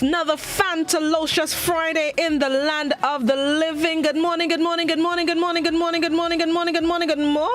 Another fantalocious Friday in the land of the living. Good morning, good morning, good morning, good morning, good morning, good morning, good morning, good morning, good morning.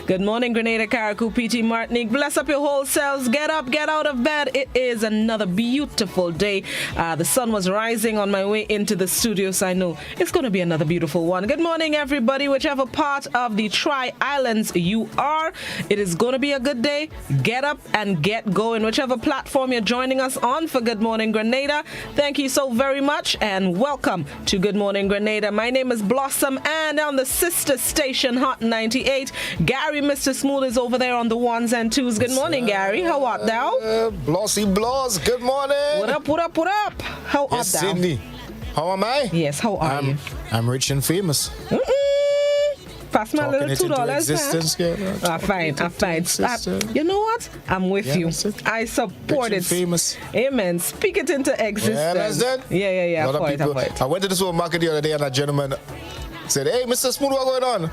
Good morning, Grenada, Carriacou, PT, Martinique. Bless up your whole selves. Get up, get out of bed. It is another beautiful day. The sun was rising on my way into the studio, so I know it's going to be another beautiful one. Good morning, everybody, whichever part of the Tri-Islands you are. It is going to be a good day. Get up and get going. Whichever platform you're joining us on for Good Morning Grenada, thank you so very much and welcome to Good Morning Grenada. My name is Blossom and on the sister station Hot 98, Gary Mr. Smooth is over there on the ones and twos. Good morning, Gary. How art thou? Blossy Bloss, good morning. What up, what up, what up? How art thou? Cindy. How am I? Yes, how are you? I'm rich and famous. Pass my little $2. Fine. You know what? I'm with you. I support it. Famous. Amen. Speak it into existence. Yeah, that's it. Yeah. A lot of people. I went to the supermarket the other day and a gentleman said, "Hey, Mr. Smooth, what's going on?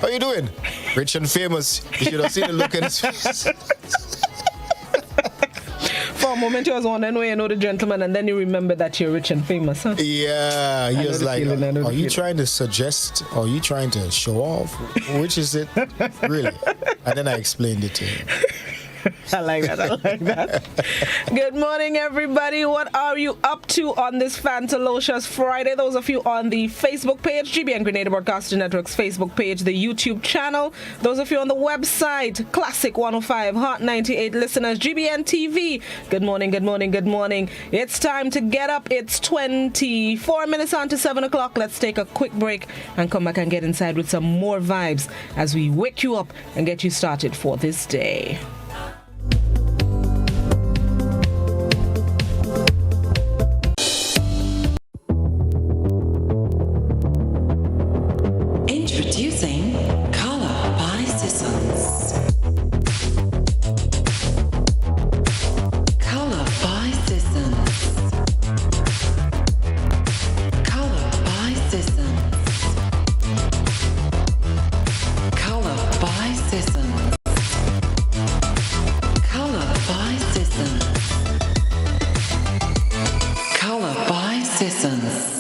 How you doing?" Rich and famous. You should have seen the look in his face. For a moment, you was wondering where you know the gentleman, and then you remember that you're rich and famous, huh? Yeah, he was like, are you trying to suggest, or are you trying to show off? Which is it? Really? And then I explained it to him. I like that. Good morning, everybody. What are you up to on this fantalocious Friday? Those of you on the Facebook page, GBN Grenada Broadcasting Network's Facebook page, the YouTube channel. Those of you on the website, Classic 105, Hot 98 listeners, GBN TV. Good morning, good morning, good morning. It's time to get up. It's 24 minutes on to 7 o'clock. Let's take a quick break and come back and get inside with some more vibes as we wake you up and get you started for this day. Introducing Color by Sissons. Color by Sissons. Color by Sissons. Color by Sissons. Color by Sissons. Color by Sissons.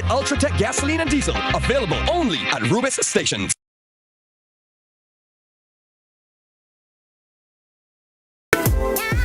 Ultratech gasoline and diesel, available only at Rubis stations.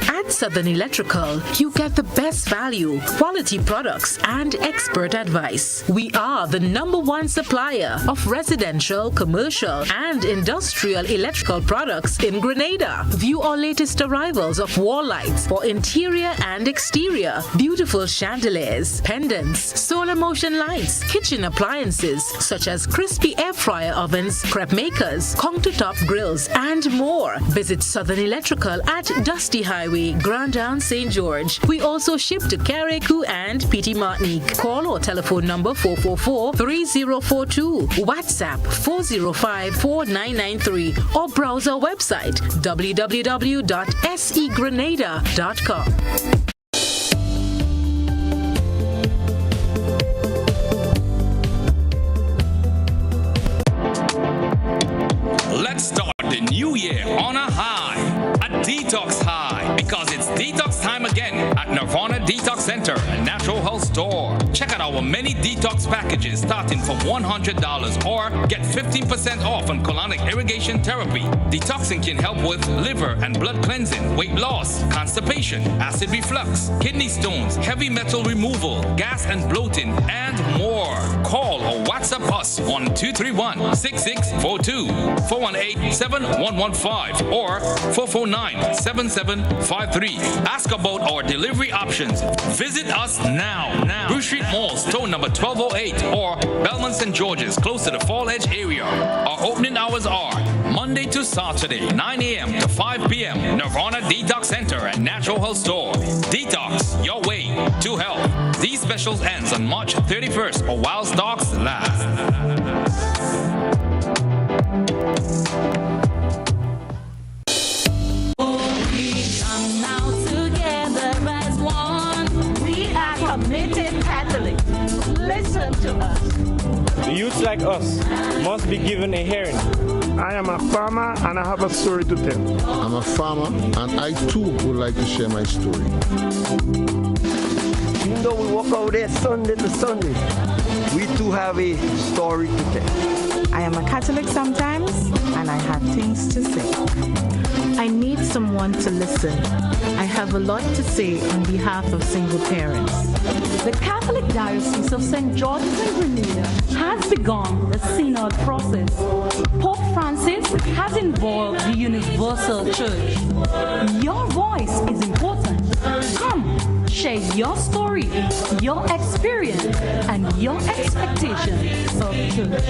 At Southern Electrical, you get the best value, quality products, and expert advice. We are the #1 supplier of residential, commercial, and industrial electrical products in Grenada. View our latest arrivals of wall lights for interior and exterior, beautiful chandeliers, pendants, solar motion lights, kitchen appliances such as crispy air fryer ovens, crepe makers, countertop grills, and more. Visit Southern Electrical at Dusty Highway, Grand Down, St. George. We also ship to Carriacou and PT Martinique. Call or telephone number 444-3042, WhatsApp 405-4993, or browse our website www.segrenada.com. Let's start the new year on a high, a detox high, because it's detox time again at Nirvana Detox Center and Natural Health Store. Check out our our many detox packages starting from $100 or get 15% off on colonic irrigation therapy. Detoxing can help with liver and blood cleansing, weight loss, constipation, acid reflux, kidney stones, heavy metal removal, gas and bloating, and more. Call or WhatsApp us on 231-6642, 418-7115, or 449-7753. Ask about our delivery options. Visit us now. Bruce Street Mall, store number 1208, or Belmont St. George's, close to the Fall Edge area. Our opening hours are Monday to Saturday, 9 a.m. to 5 p.m. Nirvana Detox Center and Natural Health Store. Detox, your way to health. These specials ends on March 31st or while stocks last. Committed Catholics, listen to us. Youths like us must be given a hearing. I am a farmer and I have a story to tell. I'm a farmer and I too would like to share my story. Even though we walk out there Sunday to Sunday, we too have a story to tell. I am a Catholic sometimes and I have things to say. I need someone to listen. I have a lot to say on behalf of single parents. The Catholic Diocese of St. George's and Grenada has begun the synod process. Pope Francis has involved the Universal Church. Your voice is important. Come, share your story, your experience, and your expectations of church.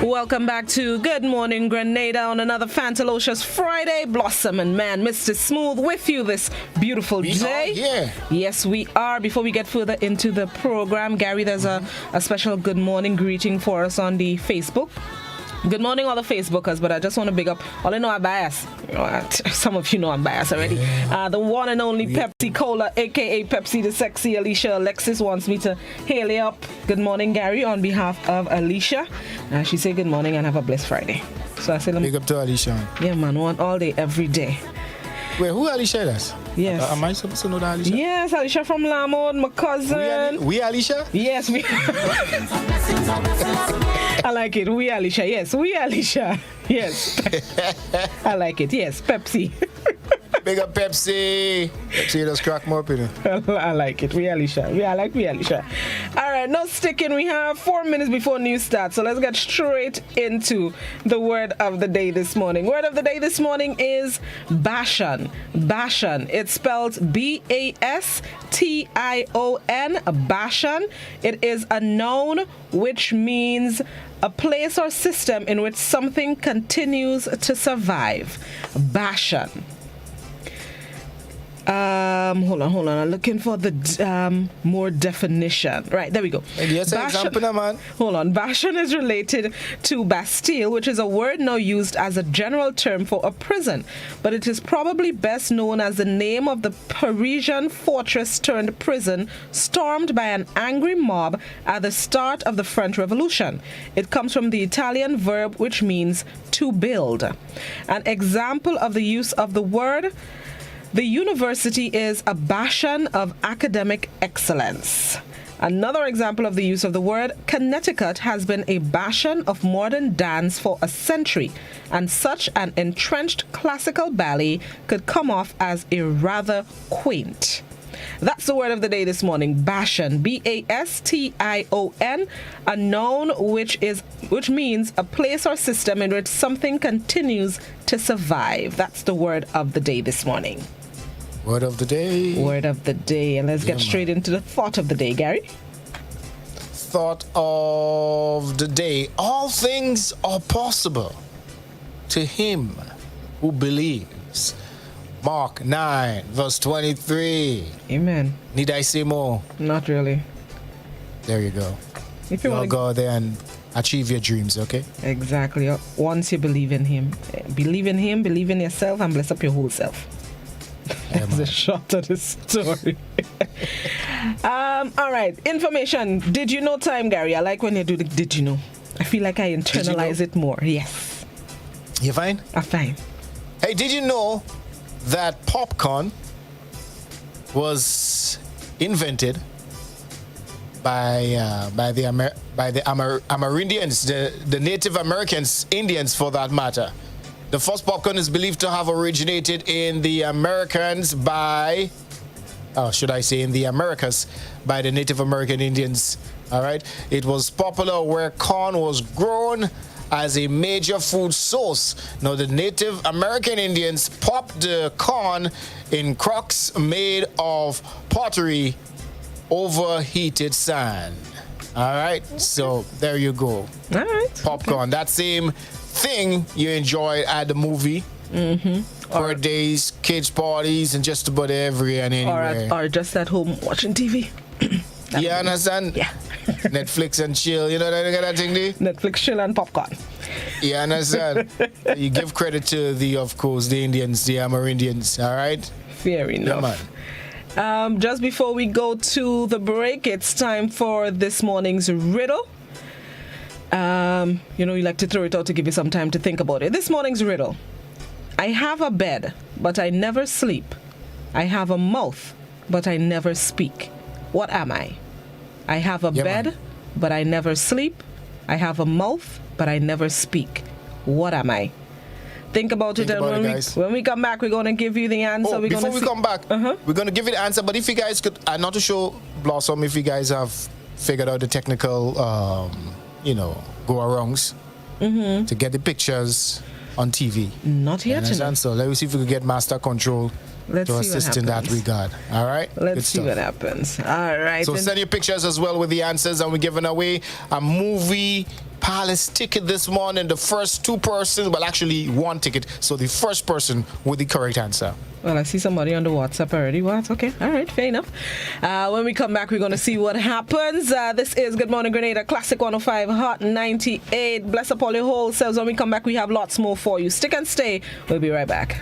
Welcome back to Good Morning Grenada on another Fantalocious Friday. Blossom and man, Mr. Smooth with you this beautiful day. Yes, we are. Before we get further into the program, Gary, there's a special good morning greeting for us on the Facebook. Good morning, all the Facebookers, but I just want to big up all I know I'm biased. Some of you know I'm biased already. The one and only Pepsi Cola, aka Pepsi the Sexy Alicia Alexis, wants me to hail you up. Good morning, Gary, on behalf of Alicia. She said good morning and have a blessed Friday. So I said, big up to Alicia. Yeah, man, one all day, every day. Wait, who Alicia is? Yes. Am I supposed to know that Alicia? Yes, Alicia from Lamont, my cousin. We Alicia? Yes, we. I like it. We Alicia. Yes, we Alicia. Yes. I like it. Yes, Pepsi. Big up Pepsi. Pepsi just crack more up in it. I like it. We Alicia. I like we Alicia. All right, no sticking. We have 4 minutes before news starts. So let's get straight into the word of the day this morning. Word of the day this morning is Bashan. Bashan. It's spelled B-A-S-T-I-O-N. Bashan. It is a noun which means a place or system in which something continues to survive. Bashan. Hold on. I'm looking for the more definition. Right, there we go. Yes, example, man. Hold on. Bashan is related to Bastille, which is a word now used as a general term for a prison, but it is probably best known as the name of the Parisian fortress turned prison stormed by an angry mob at the start of the French Revolution. It comes from the Italian verb which means to build. An example of the use of the word: the university is a bastion of academic excellence. Another example of the use of the word: Connecticut has been a bastion of modern dance for a century, and such an entrenched classical ballet could come off as a rather quaint. That's the word of the day this morning, Bastion, B-A-S-T-I-O-N, a noun which means a place or system in which something continues to survive. That's the word of the day this morning. Word of the day. Word of the day. And let's get straight into the thought of the day, Gary. Thought of the day. All things are possible to him who believes. Mark 9, verse 23. Amen. Need I say more? Not really. There you go. If you want to go there and achieve your dreams, okay? Exactly. Once you believe in him, believe in yourself, and bless up your whole self. That's the short of the story. All right. Information. Did you know time, Gary? I like when you do the did you know. I feel like I internalize it more. Yes. You fine? I'm fine. Hey, did you know that popcorn was invented by the Amerindians, the Native Americans, Indians for that matter? The first popcorn is believed to have originated in the Americas by the Native American Indians. All right, it was popular where corn was grown as a major food source. Now, the Native American Indians popped the corn in crocks made of pottery over heated sand. All right, so there you go. All right. Popcorn, okay. That same thing you enjoy at the movie. Birthdays, kids' parties, and just about every and anywhere. Or just at home watching TV. You understand? Yeah. Netflix and chill, you know that thing there? Netflix, chill, and popcorn. You understand? You give credit to the Indians, the Amerindians, all right? Fair enough. Yeah, man. Just before we go to the break, it's time for this morning's riddle. You like to throw it out to give you some time to think about it. This morning's riddle. I have a bed, but I never sleep. I have a mouth, but I never speak. What am I? I have a bed, but I never sleep. I have a mouth, but I never speak. What am I? Think about it, and when we come back, we're going to give you the answer. Before we come back, we're going to give you the answer. But if you guys could, not to show Blossom, if you guys have figured out the technical, go-arounds to get the pictures on TV. Not yet. So let me see if we can get master control to assist in that regard. All right? Let's see what happens. All right. So send your pictures as well with the answers, and we're giving away a movie palace ticket this morning. The first two persons, well, actually one ticket. So the first person with the correct answer. Well, I see somebody on the WhatsApp already. What? Okay. All right. Fair enough. When we come back, we're going to see what happens. This is Good Morning Grenada, Classic 105, Hot 98. Bless up all your whole selves. When we come back, we have lots more for you. Stick and stay. We'll be right back.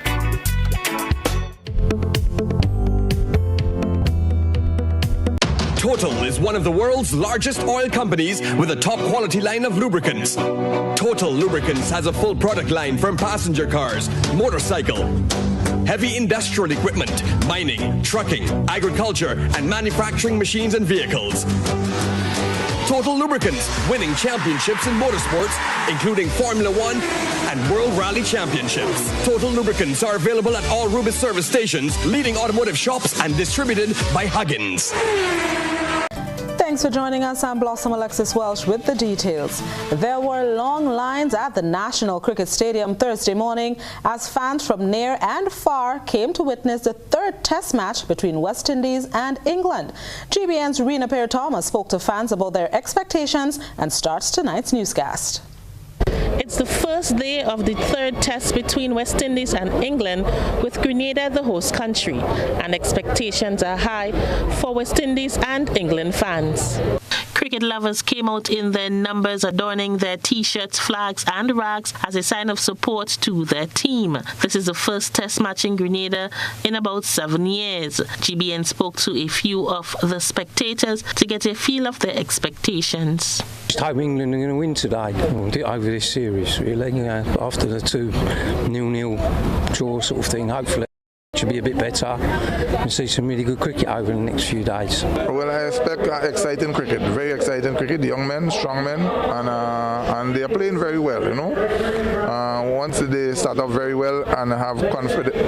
Total is one of the world's largest oil companies with a top quality line of lubricants. Total Lubricants has a full product line from passenger cars, motorcycle, heavy industrial equipment, mining, trucking, agriculture, and manufacturing machines and vehicles. Total Lubricants, winning championships in motorsports, including Formula One and World Rally Championships. Total Lubricants are available at all Rubis service stations, leading automotive shops, and distributed by Huggins. Thanks for joining us. I'm Blossom Alexis-Welsh with the details. There were long lines at the National Cricket Stadium Thursday morning as fans from near and far came to witness the third test match between West Indies and England. GBN's Rena Perry-Thomas spoke to fans about their expectations and starts tonight's newscast. It's the first day of the third test between West Indies and England, with Grenada the host country, and expectations are high for West Indies and England fans. Cricket lovers came out in their numbers, adorning their T-shirts, flags and rags as a sign of support to their team. This is the first test match in Grenada in about 7 years. GBN spoke to a few of the spectators to get a feel of their expectations. Just hope England are going to win today over this series, really. After the 2-0 draw sort of thing, hopefully it should be a bit better and see some really good cricket over the next few days. Well, I expect exciting cricket, very exciting cricket. Young men, strong men, and they are playing very well, once they start off very well and have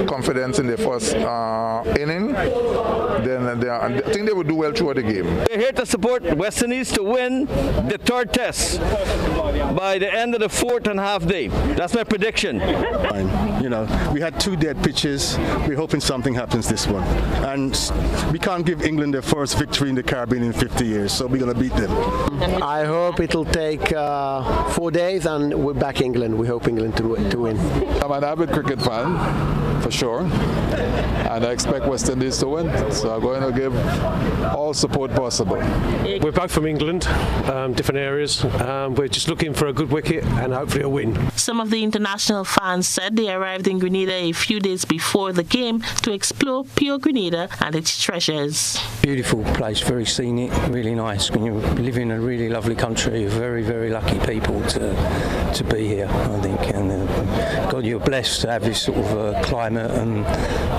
confidence in their first inning, then I think they will do well throughout the game. We're here to support West Indies to win the third test by the end of the fourth and half day. That's my prediction. We had 2 dead pitches. We're hoping something happens this one. And we can't give England their first victory in the Caribbean in 50 years, so we're going to beat them. I hope it'll take 4 days and we're back England. We hope England to win. I'm an avid cricket fan, for sure, and I expect West Indies to win. So I'm going to give all support possible. We're back from England, different areas. We're just looking for a good wicket and hopefully a win. Some of the international fans said they arrived in Grenada a few days before the game game to explore pure Grenada and its treasures. Beautiful place, very scenic, really nice. When you live in a really lovely country, very, very lucky people to be here, I think. And God, you're blessed to have this sort of climate and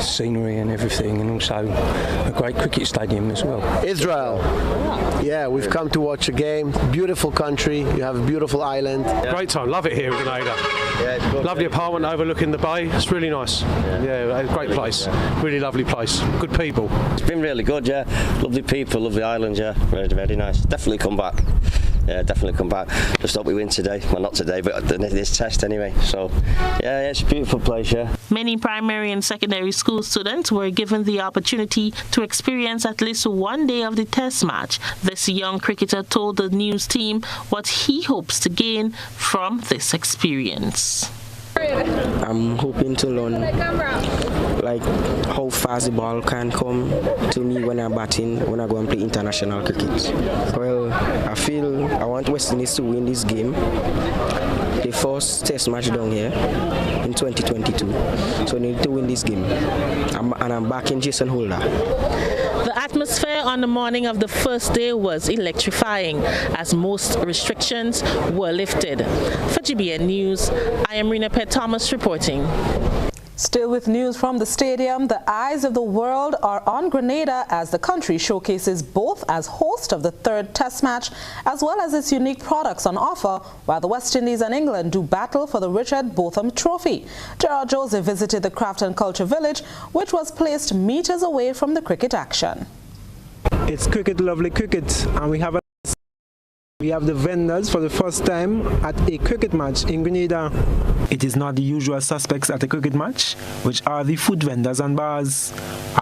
scenery and everything, and also a great cricket stadium as well. Israel. Yeah, we've come to watch a game. Beautiful country. You have a beautiful island. Great time. Love it here in Grenada. Lovely apartment overlooking the bay. It's really nice. Yeah, a great place. Really lovely place. Good people. It's been really good, yeah. Lovely people, lovely island, yeah. Very, very nice. Definitely come back. Yeah, definitely come back. Just hope we win today. Well, not today, but this test anyway. So, yeah, it's a beautiful place, yeah. Many primary and secondary school students were given the opportunity to experience at least one day of the test match. This young cricketer told the news team what he hopes to gain from this experience. I'm hoping to learn like how fast the ball can come to me when I'm batting, when I go and play international cricket. Well, I feel I want West Indies to win this game. The first test match down here in 2022. So I need to win this game. And I'm backing Jason Holder. The atmosphere on the morning of the first day was electrifying as most restrictions were lifted. For GBN News, I am Rena Pett Thomas reporting. Still with news from the stadium, the eyes of the world are on Grenada as the country showcases both as host of the third test match as well as its unique products on offer, while the West Indies and England do battle for the Richard Botham Trophy. Gerard Joseph visited the Craft and Culture Village, which was placed meters away from the cricket action. It's cricket, lovely cricket, and we have the vendors for the first time at a cricket match in Grenada. It is not the usual suspects at a cricket match, which are the food vendors and bars,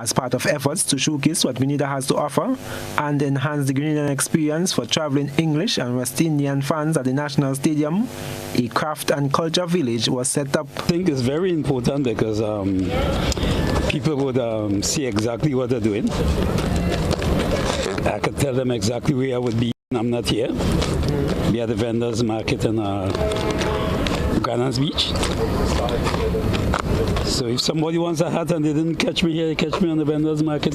as part of efforts to showcase what Grenada has to offer and enhance the Grenadian experience for traveling English and West Indian fans at the National Stadium. A Craft and Culture Village was set up. I think it's very important because people would see exactly what they're doing. I could tell them exactly where I would be. I'm not here. We had the vendors market in Grenada Beach. So if somebody wants a hat and they didn't catch me here, they catch me on the vendors market.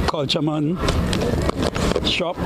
Culture Man shop,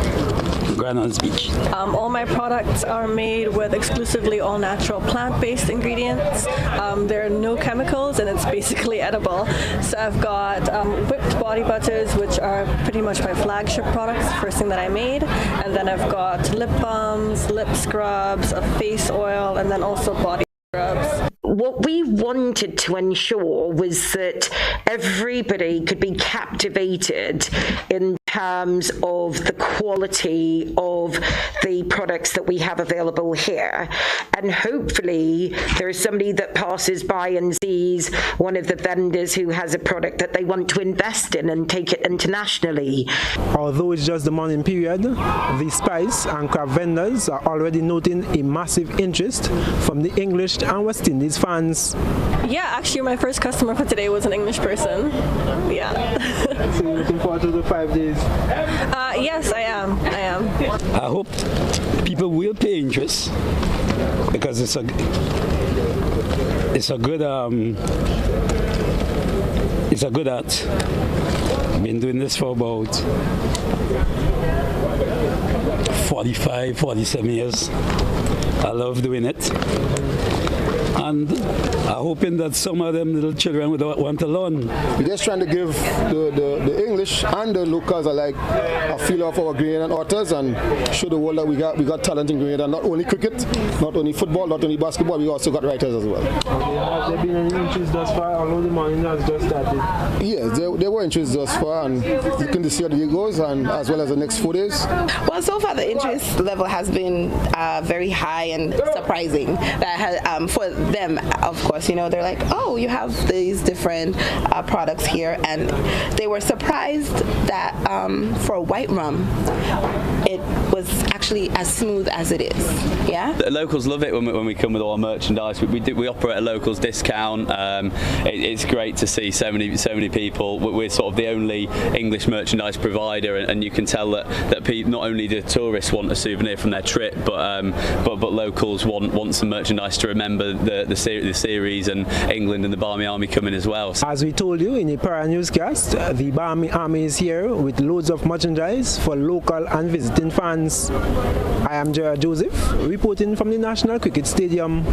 Grenada Beach. All my products are made with exclusively all natural plant-based ingredients. There are no chemicals and it's basically edible. So I've got whipped body butters, which are pretty much my flagship products, first thing that I made. And then I've got lip balms, lip scrubs, a face oil, and then also body scrubs. What we wanted to ensure was that everybody could be captivated in terms of the quality of the products that we have available here. And hopefully there's somebody that passes by and sees one of the vendors who has a product that they want to invest in and take it internationally. Although it's just the morning period, the spice and craft vendors are already noting a massive interest from the English and West Indies fans. Yeah, actually my first customer for today was an English person. Yeah. So you're looking forward to the 5 days? Yes, I am. I hope people will pay interest because it's a good art. I've been doing this for about 45, 47 years. I love doing it. And I'm hoping that some of them little children would want to learn. We're just trying to give the English and the locals alike a feel of our Grenadian authors and show the world that we got talent in Grenada. Not only cricket, not only football, not only basketball, we also got writers as well. Have there been any interest thus far, although the morning has just started? Yes, there were interest thus far, and you can see how the day goes, and as well as the next 4 days. Well, so far the interest level has been very high and surprising. That has, for them, of course, you know, they're like, oh, you have these different products here, and they were surprised that for white rum, it was actually as smooth as it is. Yeah. The locals love it when we come with all our merchandise. We operate a locals discount. It's great to see so many people. We're sort of the only English merchandise provider, and you can tell that people, not only do tourists want a souvenir from their trip, but locals want some merchandise to remember the series and England and the Barmy Army coming as well. As we told you in a prior newscast, the Barmy Army is here with loads of merchandise for local and visiting fans. I am Gerard Joseph, reporting from the National Cricket Stadium.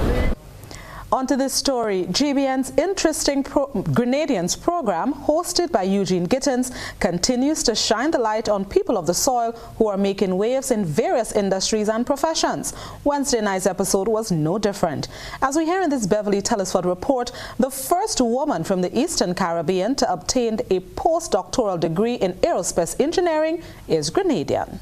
On to this story. GBN's interesting Grenadians program, hosted by Eugene Gittins, continues to shine the light on people of the soil who are making waves in various industries and professions. Wednesday night's episode was no different. As we hear in this Beverly Telesford report, the first woman from the Eastern Caribbean to obtain a postdoctoral degree in aerospace engineering is Grenadian.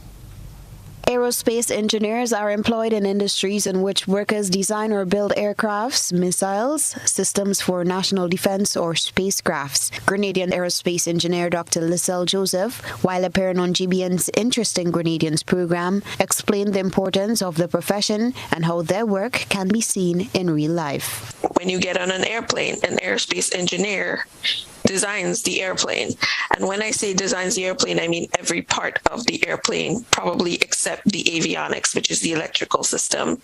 Aerospace engineers are employed in industries in which workers design or build aircrafts, missiles, systems for national defense, or spacecrafts. Grenadian aerospace engineer Dr. Lisselle Joseph, while appearing on GBN's Interesting Grenadians program, explained the importance of the profession and how their work can be seen in real life. When you get on an airplane, an aerospace engineer designs the airplane. And when I say designs the airplane, I mean every part of the airplane, probably except the avionics, which is the electrical system.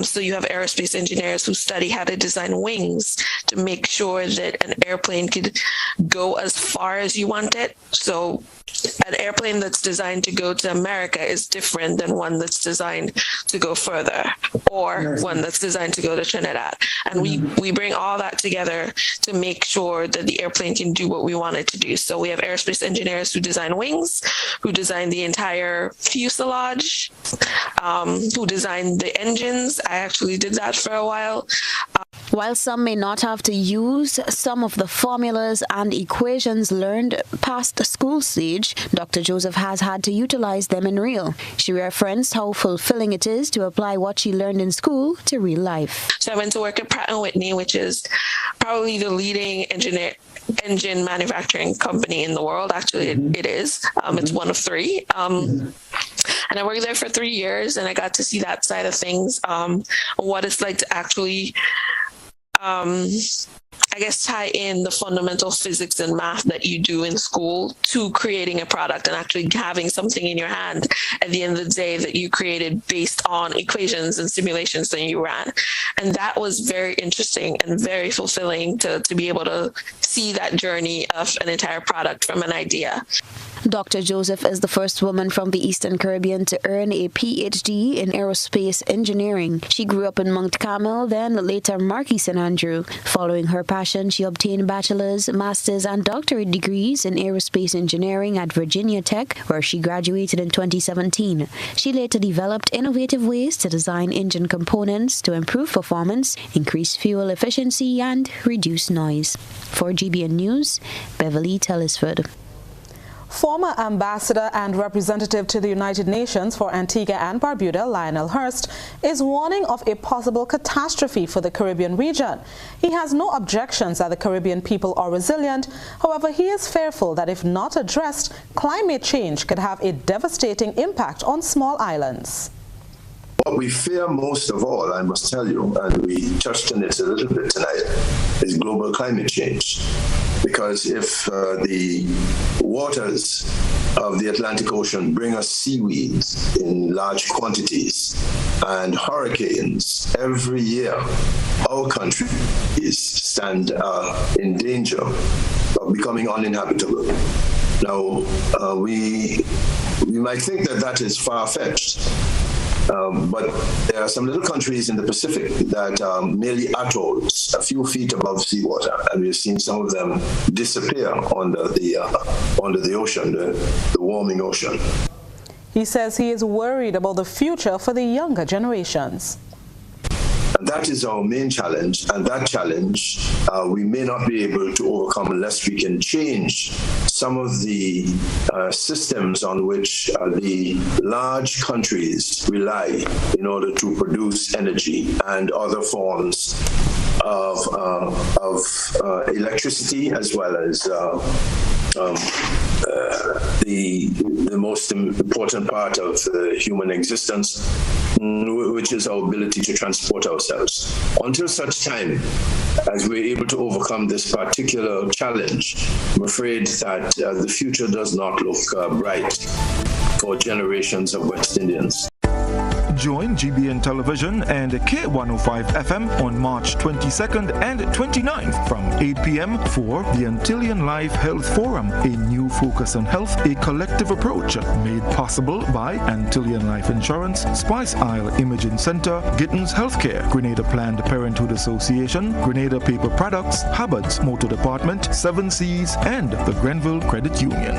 So you have aerospace engineers who study how to design wings to make sure that an airplane could go as far as you want it. So an airplane that's designed to go to America is different than one that's designed to go further, or one that's designed to go to Trinidad. And we bring all that together to make sure that the airplane can do what we want it to do. So we have aerospace engineers who design wings, who design the entire fuselage, who design the engines. I actually did that for a while. While some may not have to use some of the formulas and equations learned past the school stage, Dr. Joseph has had to utilize them in real. She referenced how fulfilling it is to apply what she learned in school to real life. So I went to work at Pratt & Whitney, which is probably the leading engine manufacturing company in the world. Actually, it is. It's one of three. And I worked there for 3 years, and I got to see that side of things, what it's like to actually I guess tie in the fundamental physics and math that you do in school to creating a product and actually having something in your hand at the end of the day that you created based on equations and simulations that you ran. And that was very interesting and very fulfilling to be able to see that journey of an entire product from an idea. Dr. Joseph is the first woman from the Eastern Caribbean to earn a PhD in aerospace engineering. She grew up in Mount Carmel, then later Marquis St. Andrew. Following her passion, she obtained bachelor's, master's, and doctorate degrees in aerospace engineering at Virginia Tech, where she graduated in 2017. She later developed innovative ways to design engine components to improve performance, increase fuel efficiency, and reduce noise. For GBN News, Beverly Telesford. Former Ambassador and Representative to the United Nations for Antigua and Barbuda, Lionel Hurst, is warning of a possible catastrophe for the Caribbean region. He has no objections that the Caribbean people are resilient. However, he is fearful that if not addressed, climate change could have a devastating impact on small islands. What we fear most of all, I must tell you, and we touched on it a little bit tonight, is global climate change. Because if the waters of the Atlantic Ocean bring us seaweed in large quantities and hurricanes every year, our countries stand in danger of becoming uninhabitable. Now, we might think that that is far-fetched. But there are some little countries in the Pacific that are merely atolls, a few feet above seawater, and we've seen some of them disappear under the ocean, the warming ocean. He says he is worried about the future for the younger generations. And that is our main challenge, and that challenge we may not be able to overcome unless we can change some of the systems on which the large countries rely in order to produce energy and other forms of electricity, as well as the most important part of human existence, which is our ability to transport ourselves. Until such time as we're able to overcome this particular challenge, I'm afraid that the future does not look bright for generations of West Indians. Join GBN Television and K105 FM on March 22nd and 29th from 8 p.m. for the Antillean Life Health Forum, a new focus on health, a collective approach made possible by Antillean Life Insurance, Spice Isle Imaging Center, Gittins Healthcare, Grenada Planned Parenthood Association, Grenada Paper Products, Hubbard's Motor Department, 7 Seas, and the Grenville Credit Union.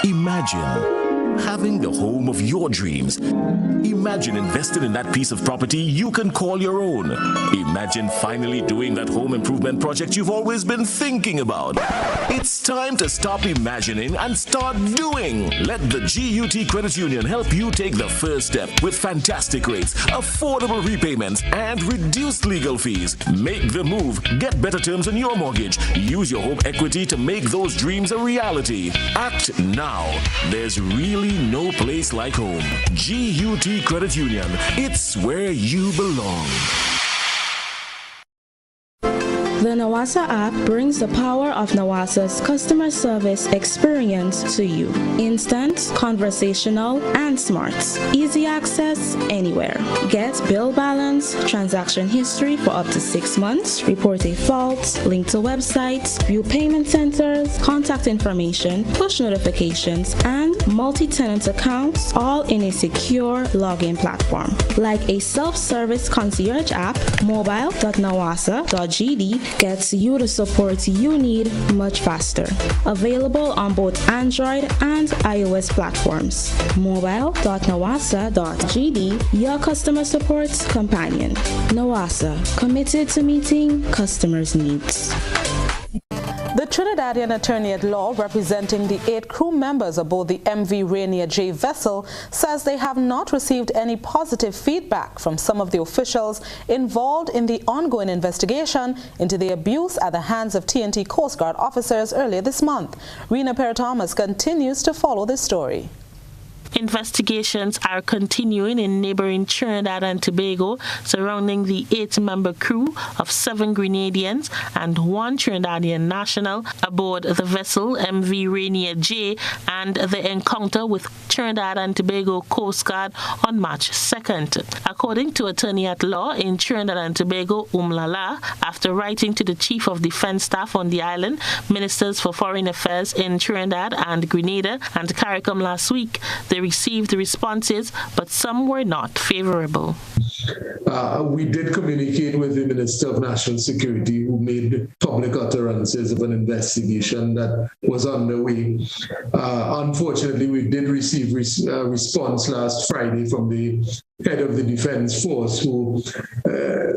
Imagine having the home of your dreams. Imagine investing in that piece of property you can call your own. Imagine finally doing that home improvement project you've always been thinking about. It's time to stop imagining and start doing. Let the GUT Credit Union help you take the first step with fantastic rates, affordable repayments, and reduced legal fees. Make the move. Get better terms on your mortgage. Use your home equity to make those dreams a reality. Act now. There's really no place like home. GUT Credit Union. It's where you belong. The Nawasa app brings the power of Nawasa's customer service experience to you. Instant, conversational, and smart. Easy access anywhere. Get bill balance, transaction history for up to 6 months, report a fault, link to websites, view payment centers, contact information, push notifications, and multi-tenant accounts, all in a secure login platform. Like a self-service concierge app, mobile.nawasa.gd gets you the support you need much faster. Available on both Android and iOS platforms. Mobile.nawasa.gd, your customer support companion. Nawasa, committed to meeting customers' needs. The Trinidadian attorney at law representing the 8 crew members aboard the MV Rainier J vessel says they have not received any positive feedback from some of the officials involved in the ongoing investigation into the abuse at the hands of TNT Coast Guard officers earlier this month. Rena Perry-Thomas continues to follow this story. Investigations are continuing in neighboring Trinidad and Tobago surrounding the 8-member crew of 7 Grenadians and 1 Trinidadian national aboard the vessel MV Rainier J and the encounter with Trinidad and Tobago Coast Guard on March 2nd. According to attorney at law in Trinidad and Tobago, Umlala, after writing to the Chief of Defense Staff on the island, Ministers for Foreign Affairs in Trinidad and Grenada and CARICOM last week, they received responses, but some were not favorable. We did communicate with the Minister of National Security, who made public utterances of an investigation that was underway. Unfortunately, we did receive response last Friday from the head of the Defense Force, who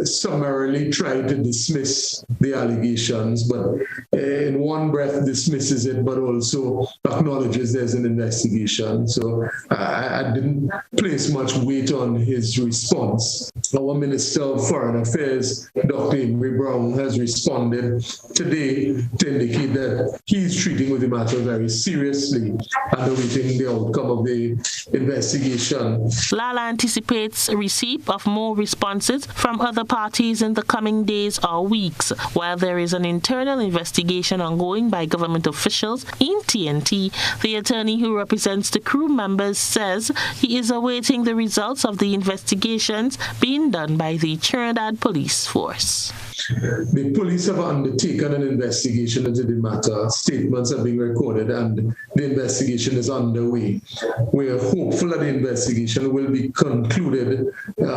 summarily tried to dismiss the allegations, but in one breath dismisses it, but also acknowledges there's an investigation. So I didn't place much weight on his response. Our Minister of Foreign Affairs, Dr. Amory Brown, has responded today to indicate that he's treating with the matter very seriously and awaiting the outcome of the investigation. Lala anticipates a receipt of more responses from other parties in the coming days or weeks. While there is an internal investigation ongoing by government officials in TNT, the attorney who represents the crew members says he is awaiting the results of the investigations being done by the Trinidad Police Force. The police have undertaken an investigation into the matter. Statements are being recorded and the investigation is underway. We are hopeful that the investigation will be concluded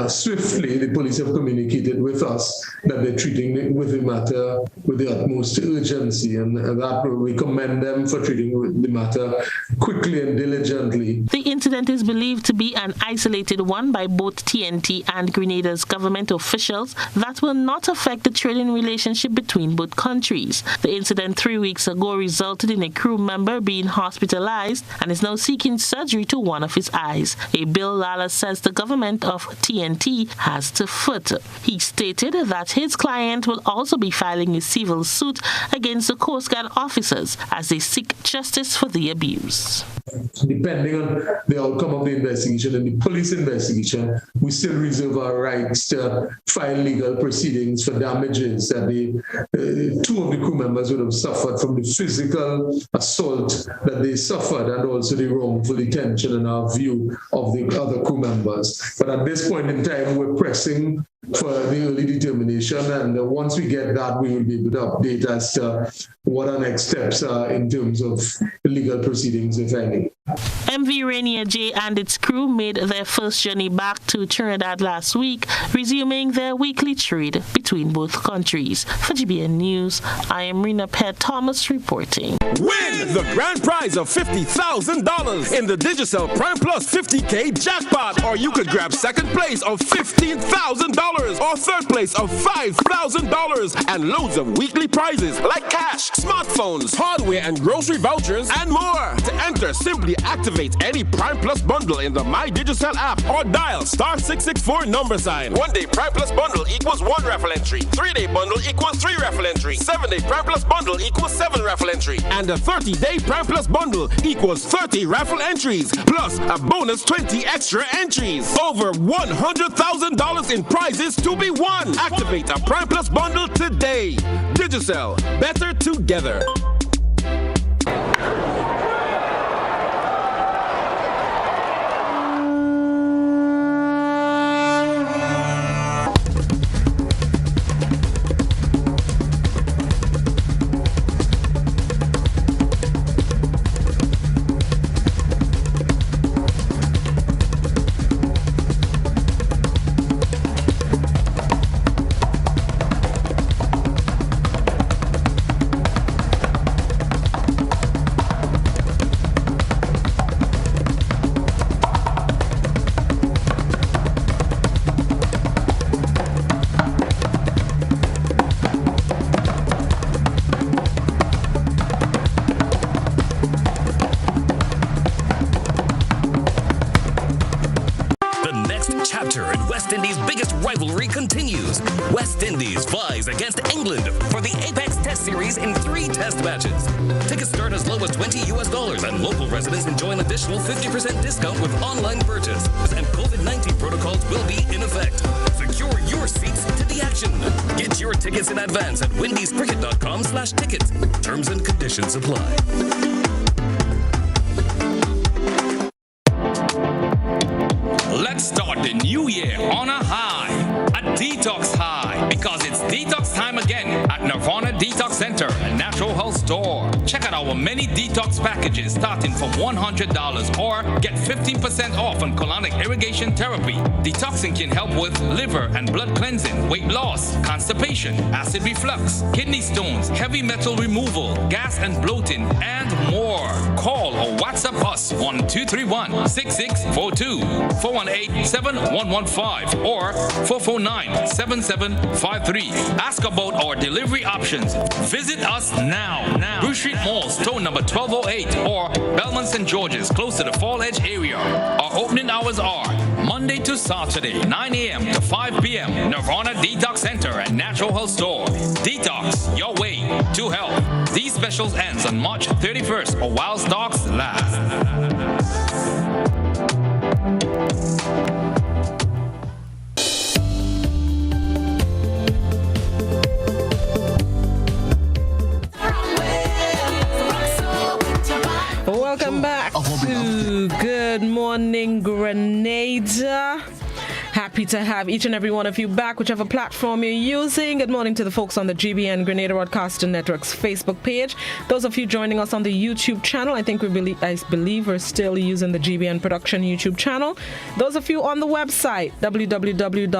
swiftly. The police have communicated with us that they're treating with the matter with the utmost urgency, and that we commend them for treating the matter quickly and diligently. The incident is believed to be an isolated one by both TNT and Grenada's government officials that will not affect the trading relationship between both countries. The incident 3 weeks ago resulted in a crew member being hospitalized and is now seeking surgery to one of his eyes, a bill Lala says the government of TNT has to foot. He stated that his client will also be filing a civil suit against the Coast Guard officers as they seek justice for the abuse. depending on the outcome of the investigation and the police investigation, we still reserve our rights to file legal proceedings for damages that two of the crew members would have suffered from the physical assault that they suffered and also the wrongful detention in our view of the other crew members. But at this point in time, we're pressing for the early determination, and once we get that, we will be able to update as to what our next steps are in terms of legal proceedings, if any. MV Rainier J and its crew made their first journey back to Trinidad last week, resuming their weekly trade between both countries. For GBN News, I am Rena Pett Thomas reporting. Win the grand prize of $50,000 in the Digicel Prime Plus 50K jackpot, or you could grab second place of $15,000 or third place of $5,000 and loads of weekly prizes like cash, smartphones, hardware and grocery vouchers, and more. To enter, simply activate any Prime Plus bundle in the My Digicel app or dial *664 $. 1 day Prime Plus bundle equals 1 raffle entry. 3 day bundle equals 3 raffle entry. 7 day Prime Plus bundle equals 7 raffle entry. And a 30-day Prime Plus bundle equals 30 raffle entries, plus a bonus 20 extra entries. Over $100,000 in prizes to be won. Activate a Prime Plus bundle today. Digicel, better together. Against England for the Apex Test Series in 3 test matches. Tickets start as low as $20 and local residents enjoy an additional 50% discount with online purchase. And COVID-19 protocols will be in effect. Secure your seats to the action. Get your tickets in advance at windiescricket.com/tickets. Terms and conditions apply. Let's start the new year on a high, a detox high, because it's detox time again at Nirvana Detox Center and Natural Health Store. Check out our many detox packages starting from $100 or get 15% off on colonic irrigation therapy. Detoxing can help with liver and blood cleansing, weight loss, constipation, acid reflux, kidney stones, heavy metal removal, gas and bloating, and more. Call or WhatsApp us on 231-6642, 418-7115, or 449-7753. Ask about our delivery options. Visit us now. Bruce Street Mall, store number 1208, or Belmont St. George's, close to the Fall Edge area. Our opening hours are Monday to Saturday, 9 a.m. to 5 p.m. Nirvana Detox Center and Natural Health Store. Detox your way to health. These specials ends on March 31st or while stocks last. Welcome back to Good Morning Grenada. Happy to have each and every one of you back, whichever platform you're using. Good morning to the folks on the GBN Grenada Broadcasting Network's Facebook page. Those of you joining us on the YouTube channel, I believe we're still using the GBN Production YouTube channel. Those of you on the website, www.gbn.gd,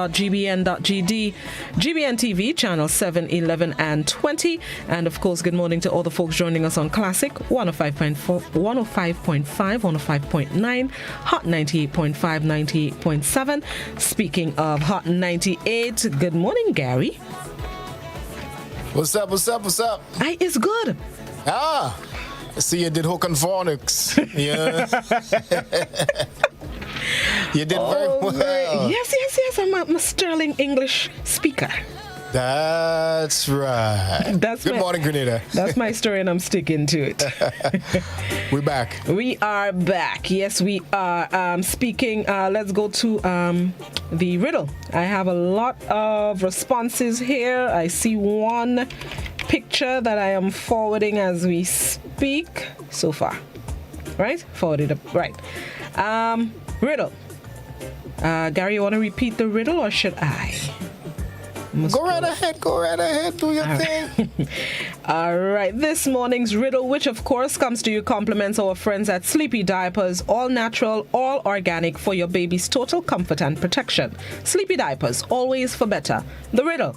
GBN TV, channel 7, 11, and 20. And of course, good morning to all the folks joining us on Classic 105.4, 105.5, 105.9, Hot 98.5, 98.7. Speaking of Hot 98, good morning, Gary. What's up? It's good. I see you did Hook and Phonics. Yeah. You did very well. Yes. I'm a sterling English speaker. That's right. Good morning, Grenada. That's my story, and I'm sticking to it. We're back. We are back. Yes, we are. Speaking, let's go to the riddle. I have a lot of responses here. I see one picture that I am forwarding as we speak so far. Right? Forwarded up. Right. Riddle. Gary, you want to repeat the riddle, or should I? Go right ahead, do your thing. All right, this morning's riddle, which of course comes to you, compliments our friends at Sleepy Diapers, all natural, all organic for your baby's total comfort and protection. Sleepy Diapers, always for better. The riddle: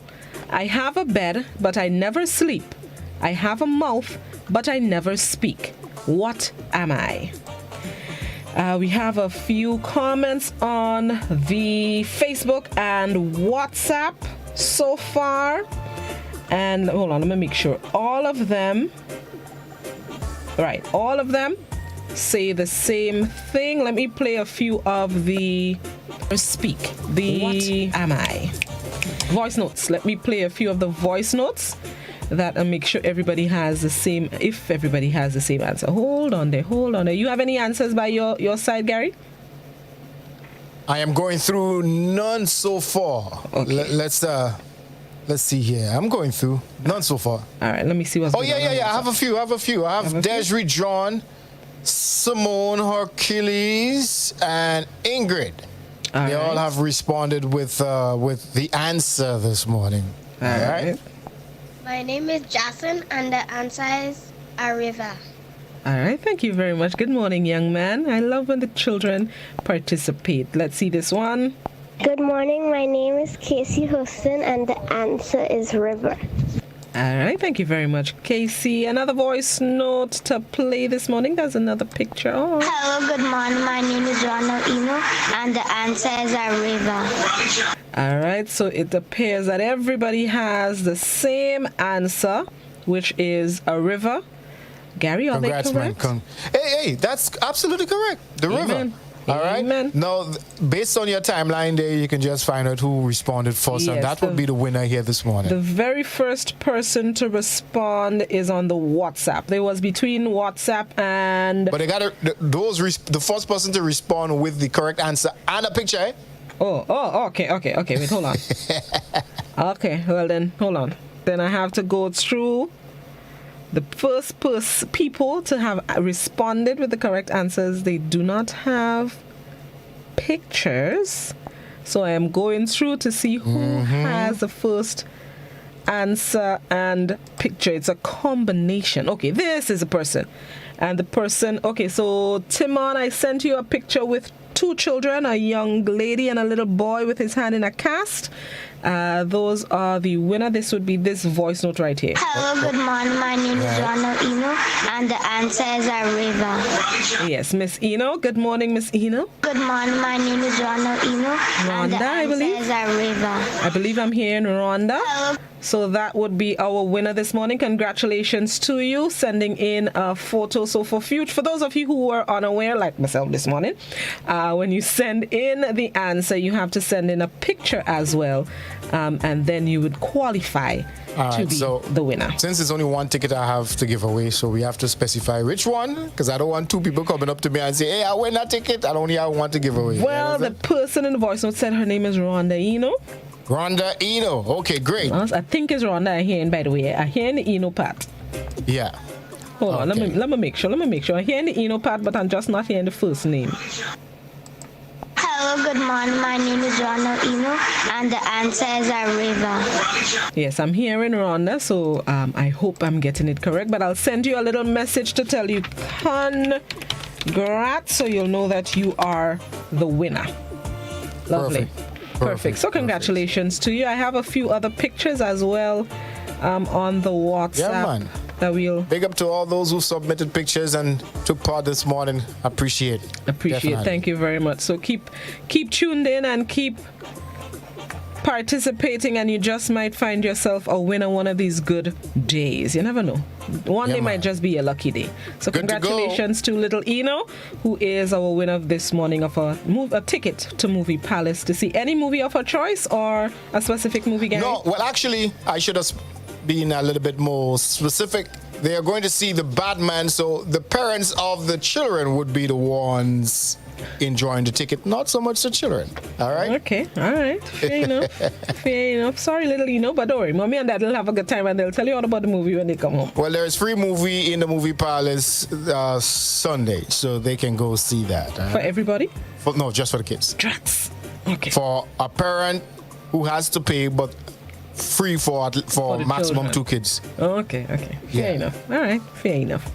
I have a bed, but I never sleep. I have a mouth, but I never speak. What am I? We have a few comments on the Facebook and WhatsApp so far, and hold on, let me make sure all of them say the same thing. Let me play a few of the what am I voice notes. Let me play a few of the voice notes that and make sure everybody has the same, if everybody has the same answer. Hold on there. You have any answers by your side, Gary? I am going through none so far. Okay. Let's see here. I'm going through none so far. All right, let me see what's going on. I have a few. I have Desiree John, Simone, Hercules, and Ingrid. They all have responded with the answer this morning. All right. My name is Jason, and the answer is a river. All right, thank you very much. Good morning, young man. I love when the children participate. Let's see this one. Good morning, my name is Casey Houston, and the answer is river. All right, thank you very much, Casey. Another voice note to play this morning. There's another picture. Oh. Hello, good morning. My name is Ronald Eno, and the answer is a river. All right, so it appears that everybody has the same answer, which is a river. Gary, are Congrats, they correct? Man. Hey, that's absolutely correct. The river. All right. Amen. Now, based on your timeline there, you can just find out who responded first, and that would be the winner here this morning. The very first person to respond is on the WhatsApp. There was between WhatsApp and... But they got the first person to respond with the correct answer and a picture, eh? Okay. Wait, hold on. Okay, well then, hold on. Then I have to go through the first people to have responded with the correct answers. They do not have pictures, so I am going through to see who has the first answer and picture. It's a combination. Okay, this is a person, and the person. Okay, so Timon, I sent you a picture with two children, a young lady and a little boy with his hand in a cast. Those are the winner. This would be this voice note right here. Hello, good morning. My name is Ronald Eno, and the answer is a river. Yes, Miss Eno. Good morning, Miss Eno. Good morning. My name is Ronald Eno, and the answer is a river. I believe I'm here in Rwanda. Hello. So that would be our winner this morning. Congratulations to you, sending in a photo. So for those of you who were unaware, like myself this morning, when you send in the answer, you have to send in a picture as well, and then you would qualify to be the winner. Since it's only one ticket I have to give away, so we have to specify which one, because I don't want two people coming up to me and say, hey, I win that ticket. I only have one to give away. Well, the person in the voice note said her name is Rhonda Eno. Rhonda Eno. Okay, great. I think it's Rhonda I hear, by the way. I hear in the Eno part. Yeah. Hold on, let me make sure. I hear in the Eno part, but I'm just not hearing the first name. Hello, good morning. My name is Ronald Eno, and the answer is a river. Yes, I'm hearing Rhonda, so I hope I'm getting it correct. But I'll send you a little message to tell you congrats, so you'll know that you are the winner. Lovely. Perfect. So congratulations to you. I have a few other pictures as well on the WhatsApp. Yeah, man. That we'll big up to all those who submitted pictures and took part this morning. Appreciate it. Thank you very much. So keep tuned in and keep participating, and you just might find yourself a winner one of these good days. You never know. One day might just be a lucky day. So good congratulations to little Eno, who is our winner this morning of a ticket to Movie Palace to see any movie of her choice or a specific movie, Gary? No, well, actually, I should have been a little bit more specific. They are going to see the Batman, so the parents of the children would be the ones enjoying the ticket, not so much the children. All right? Okay, all right. Fair enough. Fair enough. Sorry, little Eno, but don't worry. Mommy and Dad will have a good time and they'll tell you all about the movie when they come home. Well, there's free movie in the Movie Palace Sunday, so they can go see that. For everybody? No, just for the kids. Drugs. Okay. For a parent who has to pay, but free for maximum children. 2 kids. Okay. Fair enough. All right. Fair enough.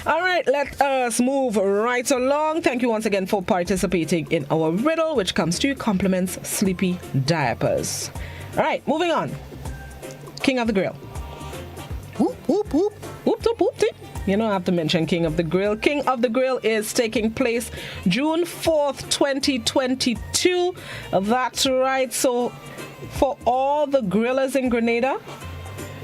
All right, let us move right along. Thank you once again for participating in our riddle, which comes to you, compliments Sleepy Diapers. All right, moving on. King of the Grill. Whoop, whoop, whoop. Whoop, whoop, whoop, whoop. You don't have to mention King of the Grill. King of the Grill is taking place June 4th, 2022. That's right. So for all the grillers in Grenada,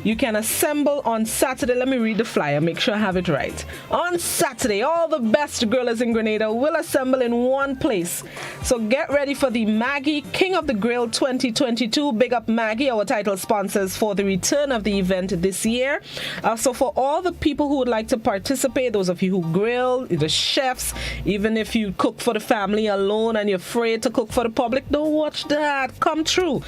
you can assemble on Saturday. Let me read the flyer, make sure I have it right. On Saturday, all the best grillers in Grenada will assemble in one place. So get ready for the Maggie King of the Grill 2022. Big up Maggie, our title sponsors for the return of the event this year. So for all the people who would like to participate, those of you who grill, the chefs, even if you cook for the family alone and you're afraid to cook for the public, don't watch that. Come true.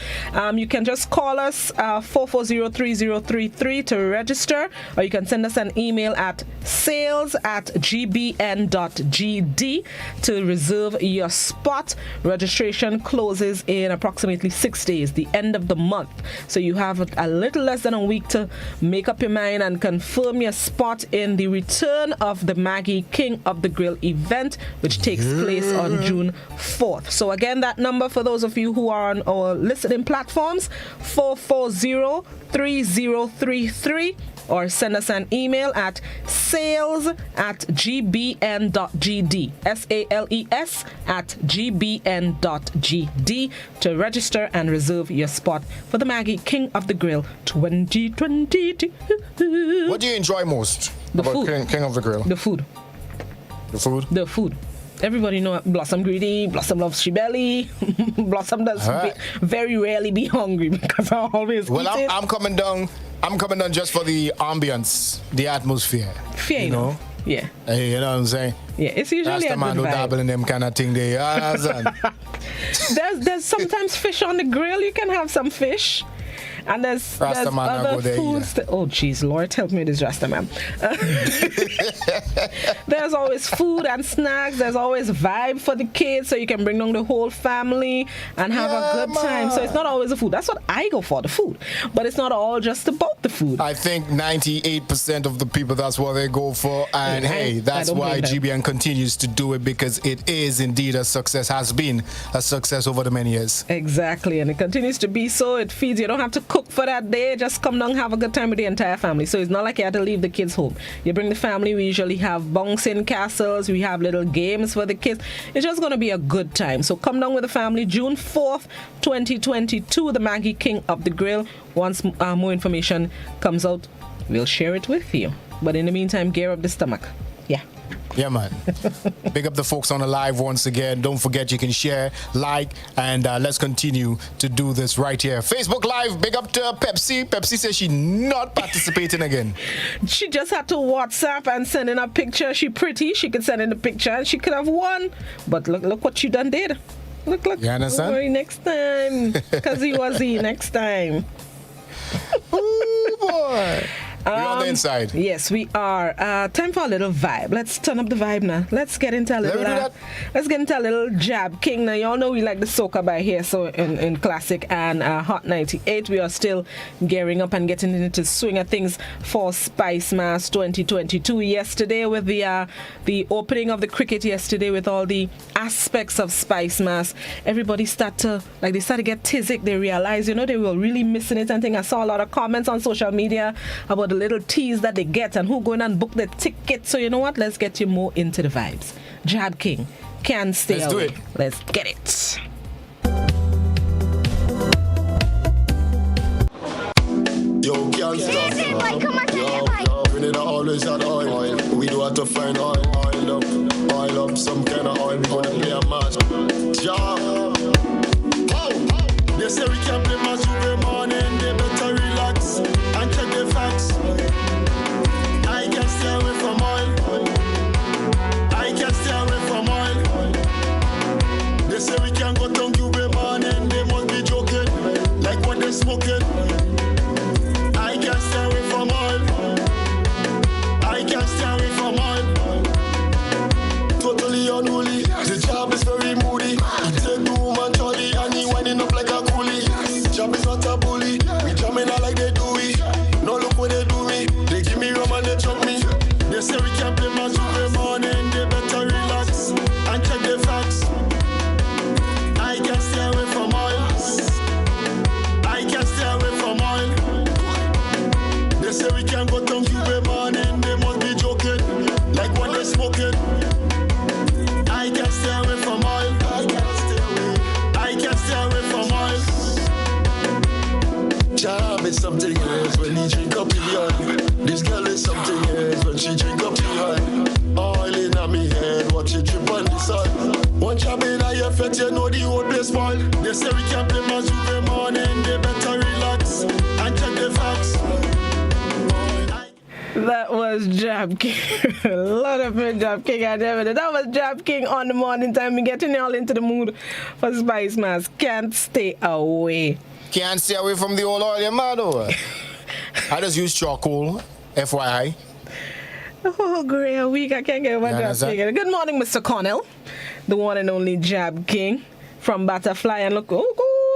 You can just call us 440-3033 to register, or you can send us an email at sales@gbn.gd to reserve your spot. Registration closes in approximately 6 days, the end of the month. So you have a little less than a week to make up your mind and confirm your spot in the return of the Maggie King of the Grill event, which takes place on June 4th. So again, that number for those of you who are on our listening platforms, 440-3033, or send us an email at sales@gbn.gd, sales@gbn.gd to register and reserve your spot for the Maggie King of the Grill 2022. What do you enjoy most about food. King of the Grill? The food. The food? The food. Everybody know Blossom greedy, Blossom loves she belly. Blossom does very rarely be hungry because I always eat it. I'm coming down just for the ambience, the atmosphere. Fair enough. Yeah. Hey, you know what I'm saying? Yeah, it's usually a good man who vibe. dabble in them kind of thing there. There's sometimes fish on the grill. You can have some fish. And there's other foods. Oh, jeez, Lord, help me, this Rasta man. There's always food and snacks. There's always vibe for the kids, so you can bring down the whole family and have a good time. So it's not always the food. That's what I go for, the food. But it's not all just about the food. I think 98% of the people, that's what they go for. And hey, that's why GBN continues to do it, because it is indeed a success, has been a success over the many years. Exactly, and it continues to be so. It feeds you. You don't have to cook for that day. Just come down, have a good time with the entire family. So it's not like you have to leave the kids home. You bring the family. We usually have bouncing castles. We have little games for the kids. It's just going to be a good time. So come down with the family. June 4th, 2022, the Maggie King of the Grill. Once more information comes out, we'll share it with you. But in the meantime, gear up the stomach. Yeah. Yeah, man. Big up the folks on the live once again. Don't forget you can share, like, and let's continue to do this right here. Facebook Live, big up to Pepsi. Pepsi says she's not participating again. She just had to WhatsApp and send in a picture. She pretty. She could send in a picture and she could have won. But look what she done did. Look. You understand? Don't worry, next time. Because he was next time. Oh, boy. We're on the inside. Yes, we are. Time for a little vibe. Let's turn up the vibe now. Let's get into a little. Let's get into a little Jab King. Now, y'all know we like the soca by here. So in Classic and Hot 98, we are still gearing up and getting into the swing of things for Spice Mass 2022. Yesterday, with the opening of the cricket yesterday, with all the aspects of Spice Mass, everybody start to get tizzic. They realize, they were really missing it. I think I saw a lot of comments on social media about the little teas that they get and who going and book the ticket. So you know what? Let's get you more into the vibes. Jab King can't stay away. Let's do it. Let's get it. and stuff. Yo, Grenada always had oil. We do have to find oil up some kind of oil. We gonna play a match. Job. They say we can't play match every morning. They better relax and check the facts. I can stay away from oil. I can stay away from oil. They say we can't go down every morning. They must be joking. Like what they smoking. I can stay away from oil. I can stay away from oil. Totally unruly. The job is very moody. He take the woman jolly and he winding up like a coolie. Job is not a bully. We jamming out like they do it. No look what they do me. They give me rum and they choke me. They say we can't play match every morning. They better relax and check the facts. I can stay away from oil. I can stay away from oil. They say we can't go down every morning. They must be joking. Like what they smoking. I can stay away from oil. I can stay away from oil. Job is something else when he drink up in oil. This girl is something else when she drink up in oil. Oil in on me head, watch it drip on the soil. One job in your effect, you know the whole place spoil. They say we can't play match every morning. They better relax and check the facts. That was Jab King. Lot of it, Jab King. That was Jab King on the morning time. We're getting y'all into the mood for Spice Mass. Can't stay away. Can't stay away from the old oil, you mad over. I just use charcoal, FYI. Oh, great a week. I can't get over Jab King. Good morning, Mr. Connell. The one and only Jab King from Butterfly. And look,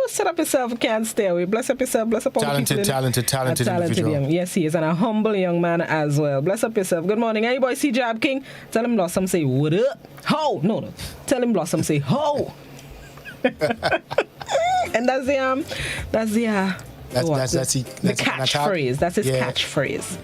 set up yourself, can't stay away. Bless up yourself, bless up all the people. Talented individual. Yes, he is, and a humble young man as well. Bless up yourself. Good morning. Hey, boy, see Jab King. Tell him Blossom say, what up? Ho! No. Tell him Blossom say, ho! And that's the catchphrase. That's his catchphrase.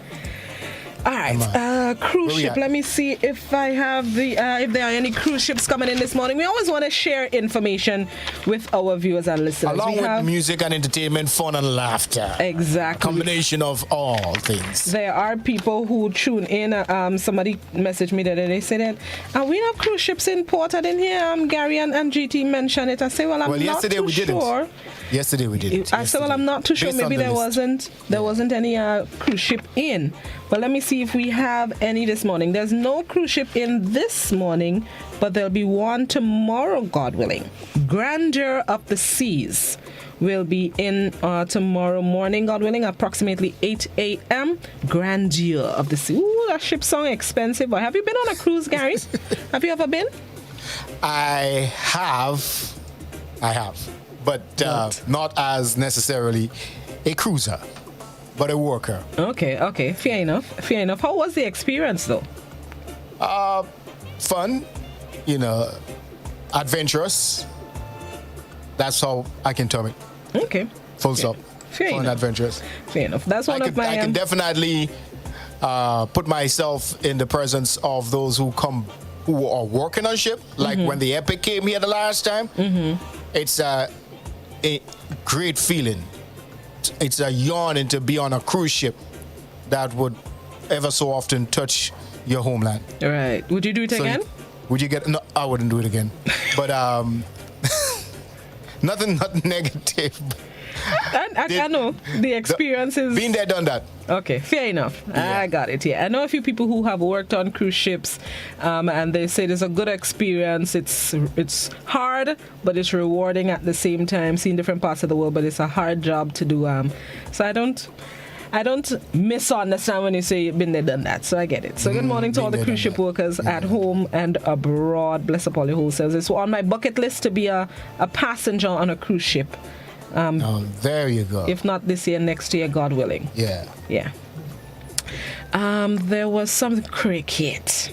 All right, cruise ship. Let me see if I have if there are any cruise ships coming in this morning. We always want to share information with our viewers and listeners. Along with music and entertainment, fun and laughter. Exactly. A combination of all things. There are people who tune in. Somebody messaged me the other day. They said that we have cruise ships in port. I didn't hear Gary and GT mention it. I say, well, I'm not too sure. Yesterday we did it. I said, well, I'm not too sure. Maybe there wasn't any cruise ship in. But let me see if we have any this morning. There's no cruise ship in this morning, but there'll be one tomorrow, God willing. Grandeur of the Seas will be in tomorrow morning, God willing, approximately 8 a.m. Grandeur of the Sea. Ooh, that ship song expensive. Have you been on a cruise, Gary? Have you ever been? I have. But not as necessarily a cruiser, but a worker. Okay. Fair enough. How was the experience, though? Fun, adventurous. That's how I can term it. Okay. Full stop. Fair Fun, enough. adventurous. Fair enough. That's one of my... I can definitely put myself in the presence of those who are working on ship, like when the Epic came here the last time. It's a great feeling. It's a yearning to be on a cruise ship that would ever so often touch your homeland. Right. Would you do it again? Would you get... No, I wouldn't do it again. But nothing negative. I know the experience is... Been there, done that. Okay, fair enough. Yeah. I got it, yeah. I know a few people who have worked on cruise ships, and they say it's a good experience. It's hard, but it's rewarding at the same time, seeing different parts of the world, but it's a hard job to do. So I don't misunderstand when you say you've been there, done that. So I get it. So good morning to all the cruise ship workers at home and abroad. Bless up all your wholesales. It's on my bucket list to be a passenger on a cruise ship. There you go. If not this year, next year, God willing. Yeah. There was some cricket.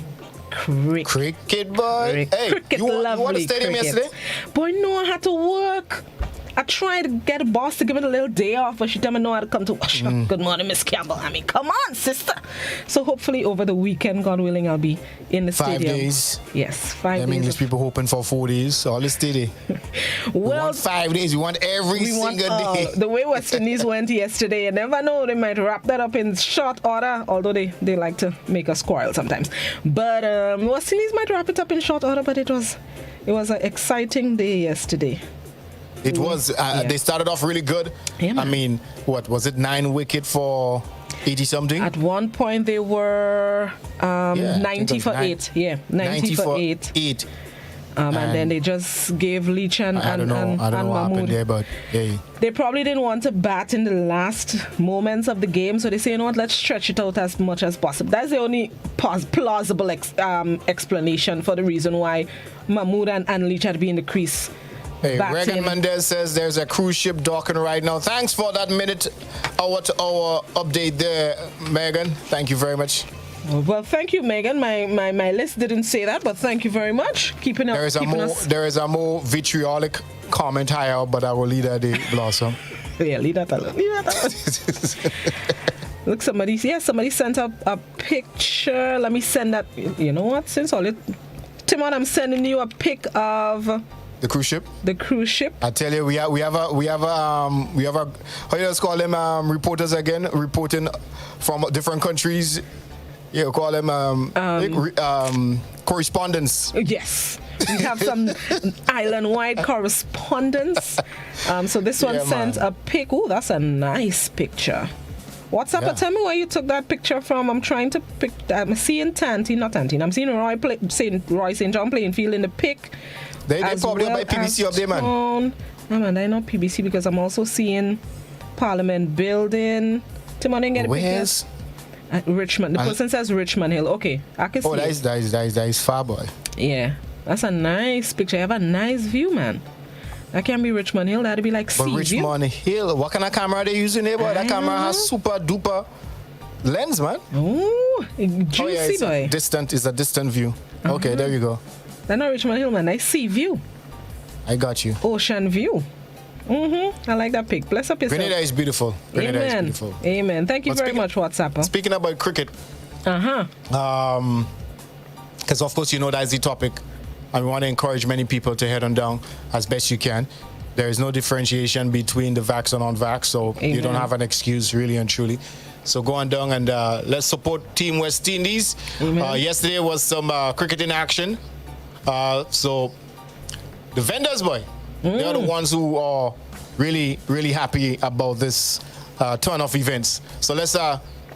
Cricket, boy. Hey, cricket, you won the stadium yesterday? Boy, no, I had to work. I tried to get a boss to give it a little day off, but she tell me no, I had to come to wash up. Good morning, Miss Campbell. I mean, come on, sister. So hopefully over the weekend, God willing, I'll be in the 5 stadium. days. Yes, 5 days. English people hoping for 4 days. All this steady. We want 5 days. We want every single day. The way West Indies went yesterday, you never know. They might wrap that up in short order, although they like to make us quarrel sometimes. But West Indies might wrap it up in short order, but it was an exciting day yesterday. It was. They started off really good. Yeah, I mean, what was it? 9 wicket for 80 something. At one point they were 90 for 8. Yeah, 90 for 8. And then they just gave Leach and I don't know what happened Mahmood. there, but hey. They probably didn't want to bat in the last moments of the game, so they say, you know what, let's stretch it out as much as possible. That's the only plausible explanation for the reason why Mahmood and Leach had to be in the crease. Hey, Regan Mendez says there's a cruise ship docking right now. Thanks for that hour-to-hour update there, Megan. Thank you very much. Well, thank you, Megan. My list didn't say that, but thank you very much. There is a more vitriolic comment higher, but I will leave that day, Blossom. Yeah, leave that alone. Look, somebody sent up a picture. Let me send that. You know what? Timon, I'm sending you a pic of the cruise ship. The cruise ship. I tell you, we have a how you just call them reporters again, reporting from different countries. You call them correspondents. Yes. We have some island-wide correspondence. So this one sent a pic. Oh, that's a nice picture. What's up? Tell me where you took that picture from. I'm trying to pick. I'm seeing Tantine. I'm seeing Roy St. John playing field in the pic. They probably by PBC up there, man. No, man, I know PBC because I'm also seeing Parliament Building. Timon didn't get a picture. At Richmond. The person says Richmond Hill. Okay, I can see. Oh, that is far, boy. Yeah, that's a nice picture. You have a nice view, man. That can't be Richmond Hill. That'd be like sea view. Richmond Hill. What kind of camera they using there, boy? That camera has super duper lens, man. Ooh, juicy, boy. It's a distant view. Okay, there you go. That's not Richmond Hill, man. Nice sea view. I got you. Ocean view. I like that pic. Bless up yourself. Grenada is beautiful. Grenada is beautiful. Amen. Thank you very much, WhatsApper. Speaking about cricket. Because of course you know that's the topic, and we want to encourage many people to head on down as best you can. There is no differentiation between the vax and non-vax, so you don't have an excuse, really and truly. So go on down and let's support Team West Indies. Yesterday was some cricket in action. So the vendors, boy. They are the ones who are really, really happy about this turn of events. So let's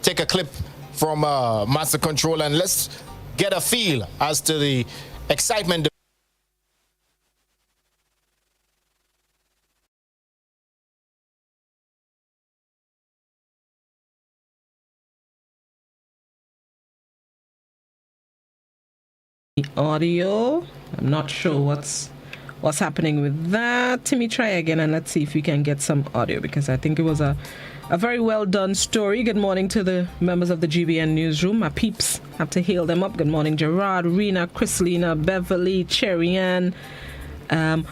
take a clip from Master Control and let's get a feel as to the excitement. The audio, I'm not sure what's happening with that. Timmy, try again and let's see if we can get some audio, because I think it was a very well done story. Good morning to the members of the GBN newsroom. My peeps, have to hail them up. Good morning, Gerard, Rena, Chrislina, Beverly, Cherry Ann,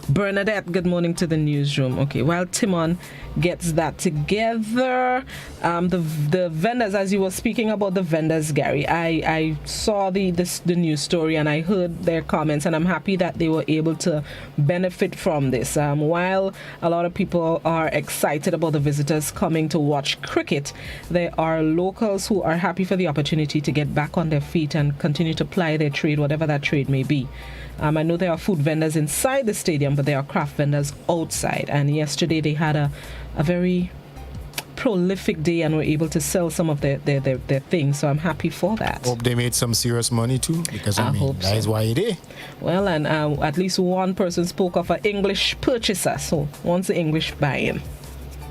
Bernadette. Good morning to the newsroom. Okay, while Timon gets that together, the vendors, as you were speaking about the vendors, Gary, I saw the news story and I heard their comments, and I'm happy that they were able to benefit from this. While a lot of people are excited about the visitors coming to watch cricket, there are locals who are happy for the opportunity to get back on their feet and continue to ply their trade, whatever that trade may be. I know there are food vendors inside the stadium, but there are craft vendors outside. And yesterday they had a very prolific day and were able to sell some of their things. So I'm happy for that. Hope they made some serious money too, because I mean, that is why it is. Well, and at least one person spoke of an English purchaser. So once the English buying.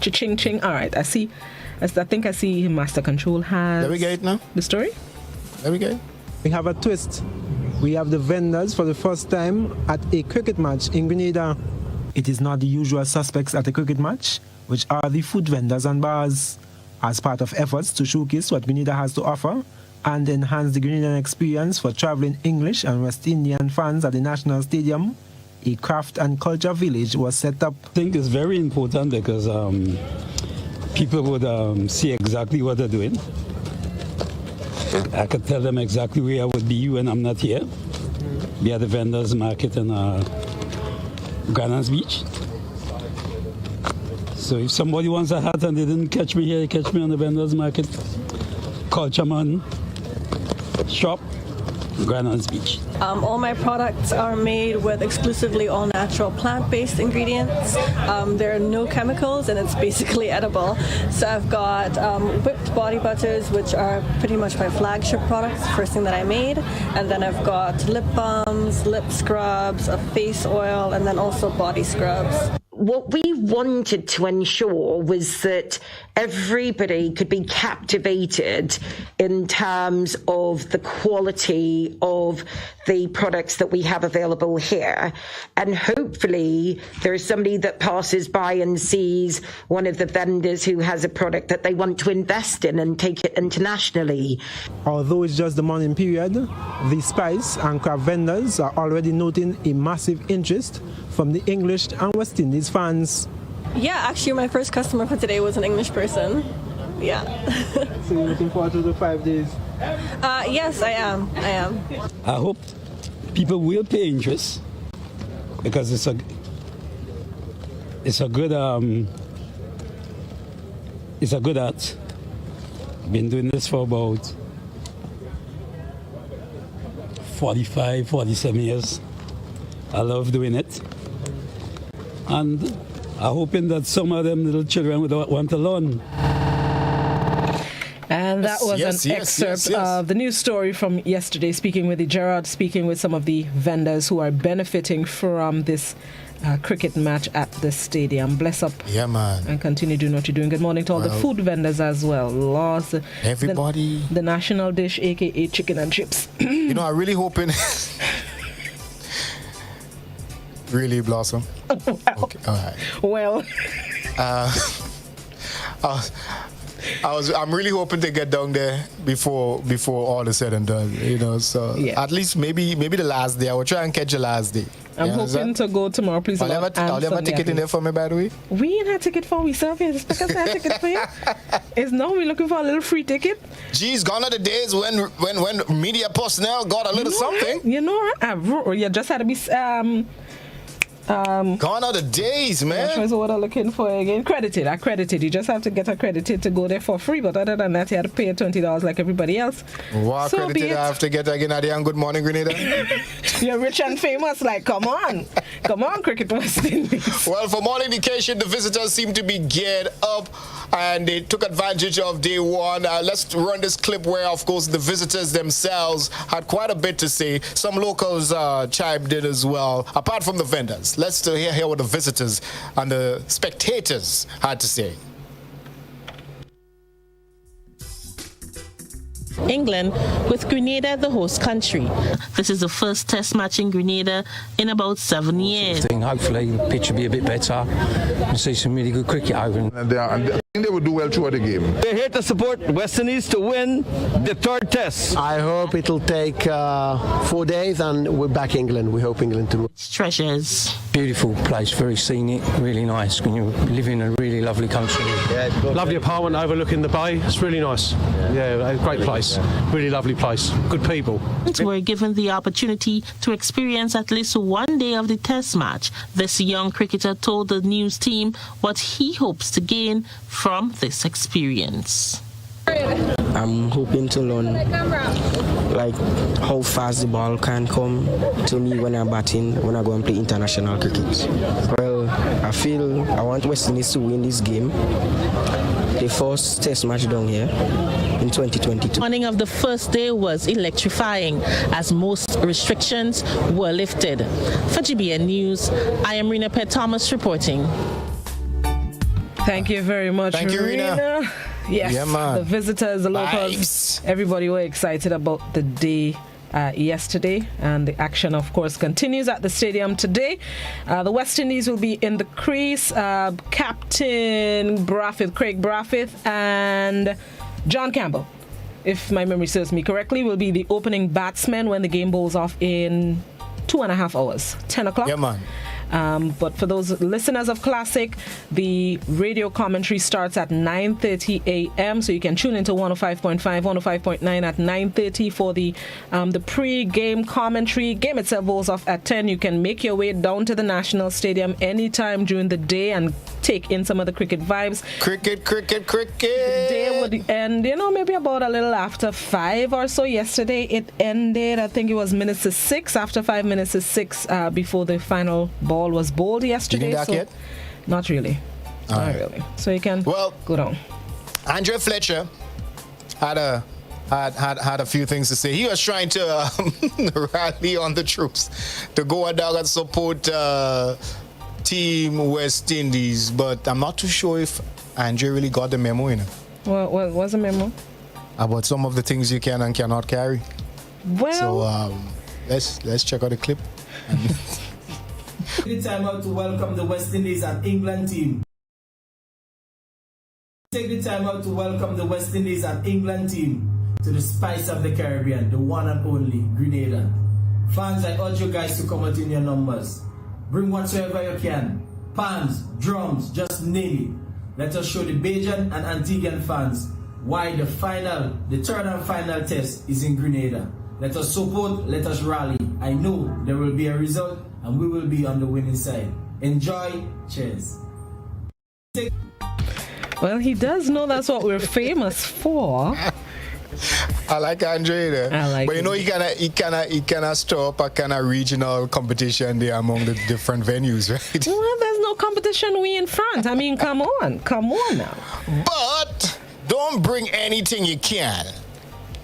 Cha-ching ching. All right, I think I see Master Control has. There we get it now. The story? There we go. We have a twist. We have the vendors for the first time at a cricket match in Grenada. It is not the usual suspects at a cricket match, which are the food vendors and bars. As part of efforts to showcase what Grenada has to offer and enhance the Grenadian experience for traveling English and West Indian fans at the National Stadium, a craft and culture village was set up. I think it's very important because people would see exactly what they're doing. I could tell them exactly where I would be when I'm not here. Be at the vendors market in Grenada Beach. So if somebody wants a hat and they didn't catch me here, they catch me on the vendors market, Culture Man shop, Grenada Beach. All my products are made with exclusively all natural plant-based ingredients. There are no chemicals and it's basically edible. So I've got whipped body butters, which are pretty much my flagship products, first thing that I made. And then I've got lip balms, lip scrubs, a face oil, and then also body scrubs. What we wanted to ensure was that everybody could be captivated in terms of the quality of the products that we have available here. And hopefully there's somebody that passes by and sees one of the vendors who has a product that they want to invest in and take it internationally. Although it's just the morning period, the spice and craft vendors are already noting a massive interest from the English and West Indies fans. Yeah, actually my first customer for today was an English person. Yeah. So you're looking forward to the 5 days? Yes, I am. I hope people will pay interest because it's a good art. Been doing this for about 45, 47 years. I love doing it. And I'm hoping that some of them little children would want to learn. And that was an excerpt of the news story from yesterday, speaking with Gerard, speaking with some of the vendors who are benefiting from this cricket match at the stadium. Bless up. Yeah, man. And continue doing what you're doing. Good morning to all the food vendors as well. Lost everybody. The national dish, a.k.a. chicken and chips. You know, I'm really hoping... Really, Blossom? Well, okay, all right. Well... I'm really hoping to get down there before all is said and done, you know. So at least maybe the last day. I will try and catch the last day. I'm hoping to go tomorrow, please. I'll have a ticket in there for me, by the way. We ain't had ticket for we serve here. Just because I had ticket for you. It's now we're looking for a little free ticket. Geez, gone are the days when media personnel got a little something. You know, you just had to be gone are the days, man. That's what I'm looking for again. Accredited. You just have to get accredited to go there for free. But other than that, you had to pay $20 like everybody else. What accredited I have to get again at the Good Morning Grenada? You're rich and famous. Like, come on, Cricket West Indies. Well, from all indication, the visitors seem to be geared up, and they took advantage of day one. Let's run this clip where, of course, the visitors themselves had quite a bit to say. Some locals chimed in as well, apart from the vendors. Let's hear what the visitors and the spectators had to say. England with Grenada the host country. This is the first test match in Grenada in about 7 years. Hopefully the pitch will be a bit better and see some really good cricket over. I think they will do well throughout the game. They're here to support West Indies to win the third test. I hope it'll take 4 days and we're back England. We hope England to win. Treasures. Beautiful place, very scenic, really nice. When you live in a really lovely country. Lovely apartment overlooking the bay. It's really nice. Yeah, a great place. Really lovely place. Good people. Were given the opportunity to experience at least 1 day of the test match. This young cricketer told the news team what he hopes to gain from this experience. I'm hoping to learn like how fast the ball can come to me when I'm batting, when I go and play international cricket. Well, I feel I want West Indies to win this game. The first test match down here in 2022. Morning of the first day was electrifying as most restrictions were lifted. For GBN News, I am Rena Pett Thomas reporting. Thank you very much, Thank you, Rena. Yes, yeah, man. The visitors, the locals, everybody were excited about the day yesterday, and the action, of course, continues at the stadium today. The West Indies will be in the crease. Captain Craig Braffith, and John Campbell, if my memory serves me correctly, will be the opening batsmen when the game bowls off in 2.5 hours, 10 o'clock. Yeah, man. But for those listeners of Classic, the radio commentary starts at 9:30 a.m. So you can tune into 105.5, 105.9 at 9:30 for the pre-game commentary. Game itself rolls off at 10. You can make your way down to the National Stadium anytime during the day and take in some of the cricket vibes. Cricket. The day would end, maybe about a little after 5 or so. Yesterday it ended, I think it was minutes to 6, after 5 minutes to 6 before the final ball was bowled yesterday. You didn't so yet? Not really. Not really. So you can go down. Andre Fletcher had a few things to say. He was trying to rally on the troops to go and dog and support Team West Indies, but I'm not too sure if Andre really got the memo, What was the memo? About some of the things you can and cannot carry. Well, so let's check out the clip. Take the time out to welcome the West Indies and England team. Take the time out to welcome the West Indies and England team to the spice of the Caribbean, the one and only Grenada. Fans, I urge you guys to come out in your numbers. Bring whatsoever you can. Pans, drums, just name it. Let us show the Bajan and Antiguan fans why the third and final test is in Grenada. Let us support, let us rally. I know there will be a result and we will be on the winning side. Enjoy. Cheers. Well, he does know that's what we're famous for. I like Andre there. I like but he cannot stir up a kind of regional competition there among the different venues, right? Well, there's no competition. We in front. I mean, come on now. But don't bring anything you can.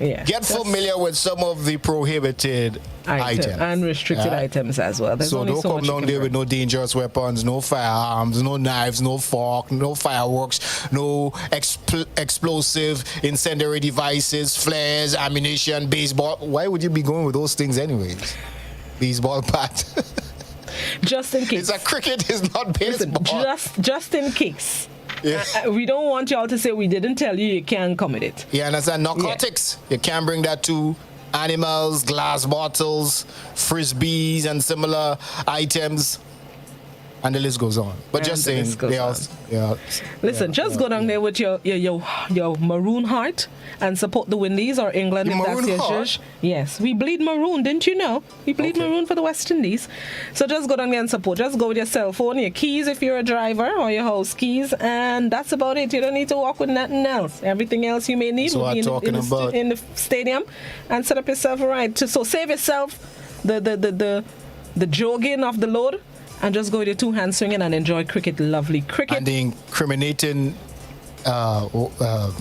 Yeah. Get familiar with some of the prohibited items. And restricted items as well. There's so only don't so come much down there with no dangerous weapons, no firearms, no knives, no fork, no fireworks, no explosive incendiary devices, flares, ammunition, baseball. Why would you be going with those things anyways? Baseball bat. Just in case. It's a cricket, it's not baseball. Listen, just in case. Yeah. We don't want y'all to say we didn't tell you you can't come with it. Yeah, and that's narcotics. Yeah. You can't bring that to animals, glass bottles, frisbees, and similar items. And the list goes on. But just saying, Listen, just go down there with your maroon heart and support the Windies or England if that's your church. Yes, we bleed maroon, didn't you know? We bleed maroon for the West Indies. So just go down there and support. Just go with your cell phone, your keys if you're a driver, or your house keys, and that's about it. You don't need to walk with nothing else. Everything else you may need will be in the stadium, and set up yourself right. So save yourself the jogging of the load. And just go with your two hands swinging and enjoy cricket, lovely cricket. And the incriminating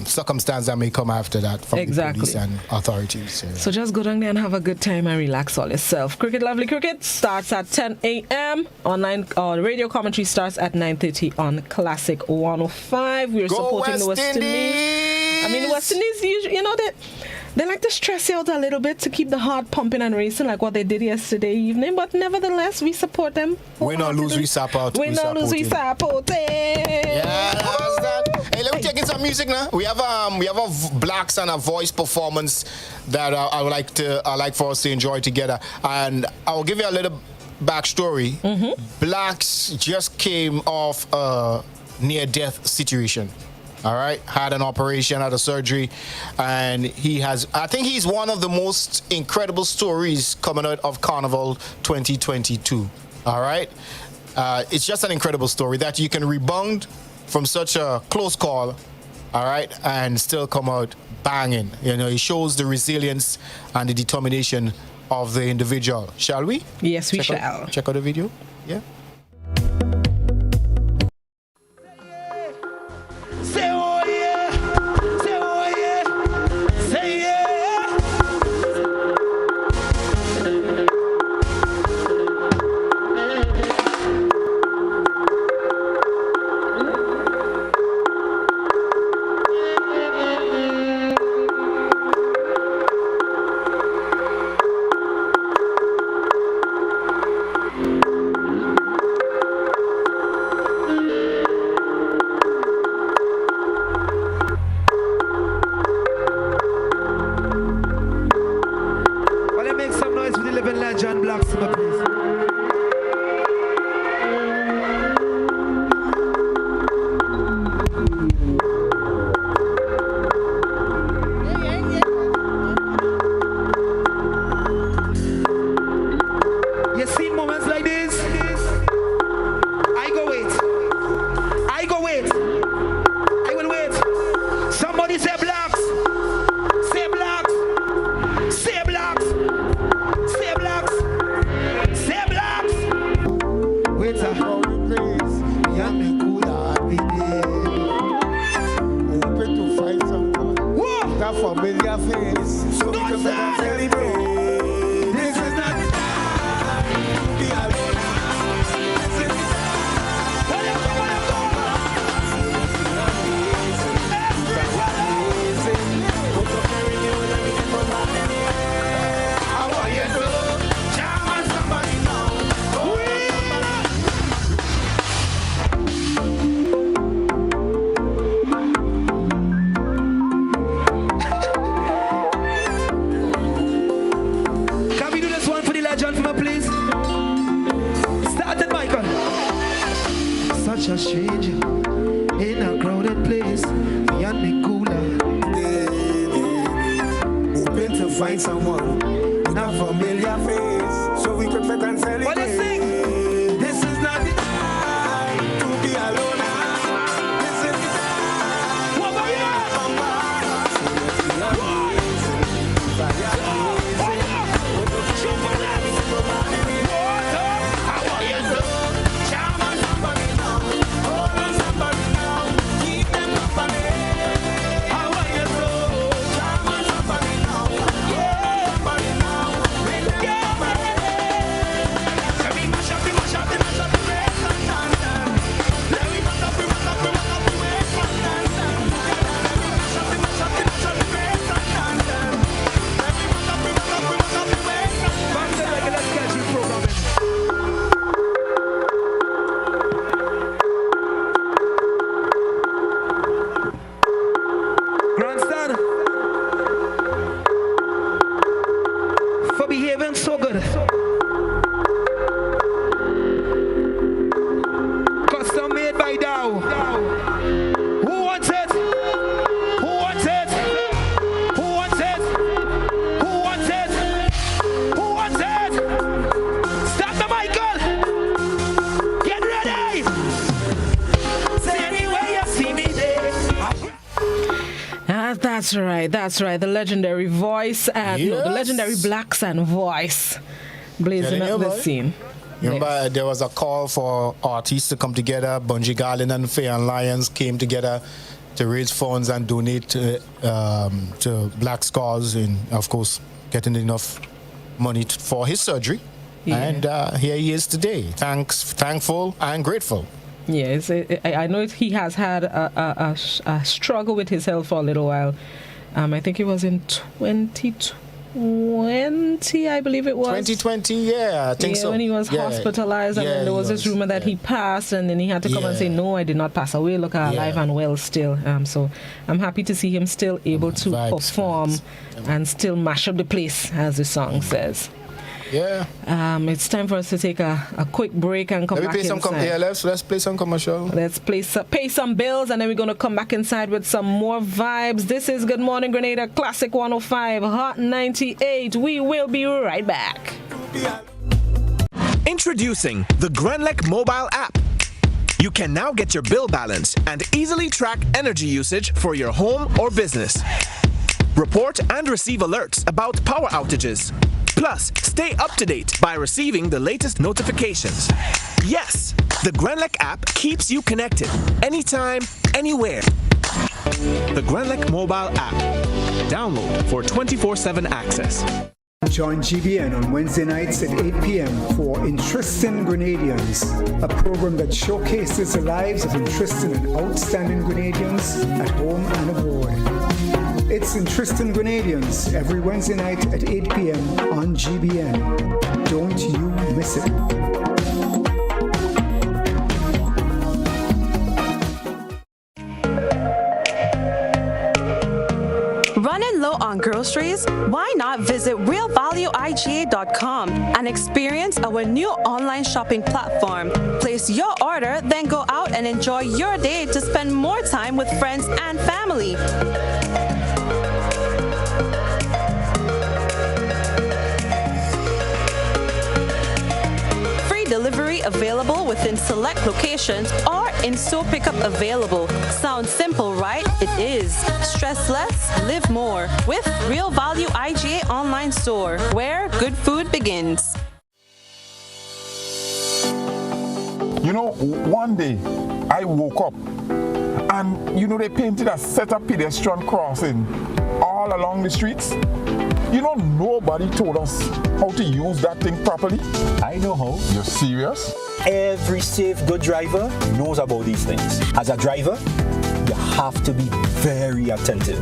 circumstance that may come after that from the police and authorities. So just go down there and have a good time and relax all yourself. Cricket, lovely cricket starts at 10 a.m. Online. Radio commentary starts at 9:30 on Classic 105. We're supporting the West Indies. I mean, the West Indies, usually, they like to stress you out a little bit to keep the heart pumping and racing like what they did yesterday evening. But nevertheless, we support them. Win or lose, we support. Win or lose, we support. Yeah, that's that. Hey, let me take in some music now. We have a blacks and a voice performance that I would like for us to enjoy together. And I will give you a little backstory. Mm-hmm. Blacks just came off a near-death situation. All right, had an operation, had a surgery, and I think he's one of the most incredible stories coming out of Carnival 2022. All right, it's just an incredible story that you can rebound from such a close call, all right, and still come out banging. It shows the resilience and the determination of the individual. Shall we? Yes, we shall. Check out the video. Yeah. such a stranger in a crowded place. Beyond the cooler, hoping to find someone in a familiar face, so we could fit and celebrate. What is it? This is not the time to be alone. This is the time. What about you? That's right. The legendary voice and the legendary Black Sun voice blazing up the scene. Remember, there was a call for artists to come together. Bungie Garland and Fair and Lions came together to raise funds and donate to Black's cause, and of course, getting enough money for his surgery. Yeah. And here he is today. Thankful and grateful. Yes, I know he has had a struggle with his health for a little while. I think it was in 2020, I believe it was. 2020, yeah, I think so. When he was hospitalized, and then there was this rumor that he passed, and then he had to come and say, no, I did not pass away. Look, I'm alive and well still. So I'm happy to see him still able to perform and still mash up the place, as the song says. Yeah. It's time for us to take a quick break and come back inside. Let's play some commercial. Let's pay some bills, and then we're going to come back inside with some more vibes. This is Good Morning Grenada, Classic 105, Hot 98. We will be right back. Introducing the Grenlec mobile app. You can now get your bill balance and easily track energy usage for your home or business. Report and receive alerts about power outages. Plus, stay up to date by receiving the latest notifications. Yes, the Grenlec app keeps you connected anytime, anywhere. The Grenlec mobile app. Download for 24/7 access. Join GBN on Wednesday nights at 8 p.m. for Interesting Grenadians, a program that showcases the lives of interesting and outstanding Grenadians at home and abroad. It's Interesting Grenadians every Wednesday night at 8 p.m. on GBN. Don't you miss it. Running low on groceries? Why not visit realvalueiga.com and experience our new online shopping platform. Place your order, then go out and enjoy your day to spend more time with friends and family. Delivery available within select locations or in-store pickup available. Sounds simple, right? It is. Stress less, live more with Real Value IGA online store, where good food begins. You know, one day I woke up and, they painted a set of pedestrian crossing all along the streets. Nobody told us how to use that thing properly. I know how. You're serious? Every safe, good driver knows about these things. As a driver, you have to be very attentive.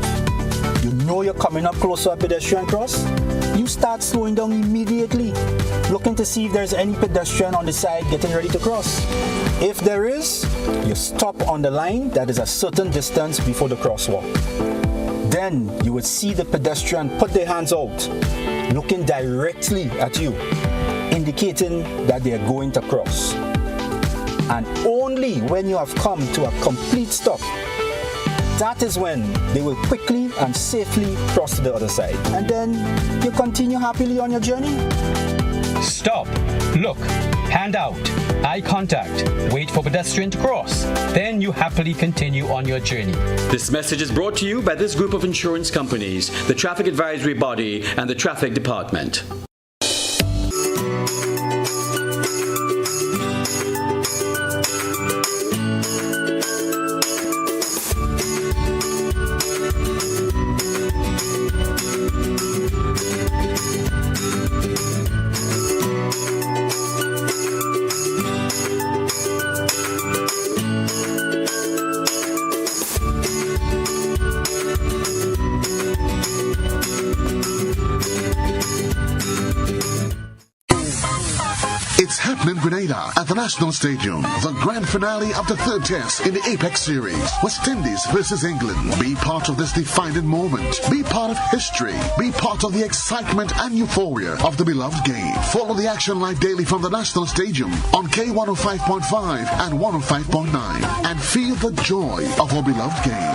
You know you're coming up close to a pedestrian cross, you start slowing down immediately, looking to see if there's any pedestrian on the side getting ready to cross. If there is, you stop on the line that is a certain distance before the crosswalk. Then you would see the pedestrian put their hands out, looking directly at you, indicating that they are going to cross. And only when you have come to a complete stop, that is when they will quickly and safely cross to the other side. And then you continue happily on your journey. Stop, look, hand out, eye contact, wait for pedestrian to cross. Then you happily continue on your journey. This message is brought to you by this group of insurance companies, the Traffic Advisory Body, and the Traffic Department. It's happening in Grenada at the National Stadium. The grand finale of the third test in the Apex Series. West Indies versus England. Be part of this defining moment. Be part of history. Be part of the excitement and euphoria of the beloved game. Follow the action live daily from the National Stadium on K105.5 and 105.9 and feel the joy of our beloved game.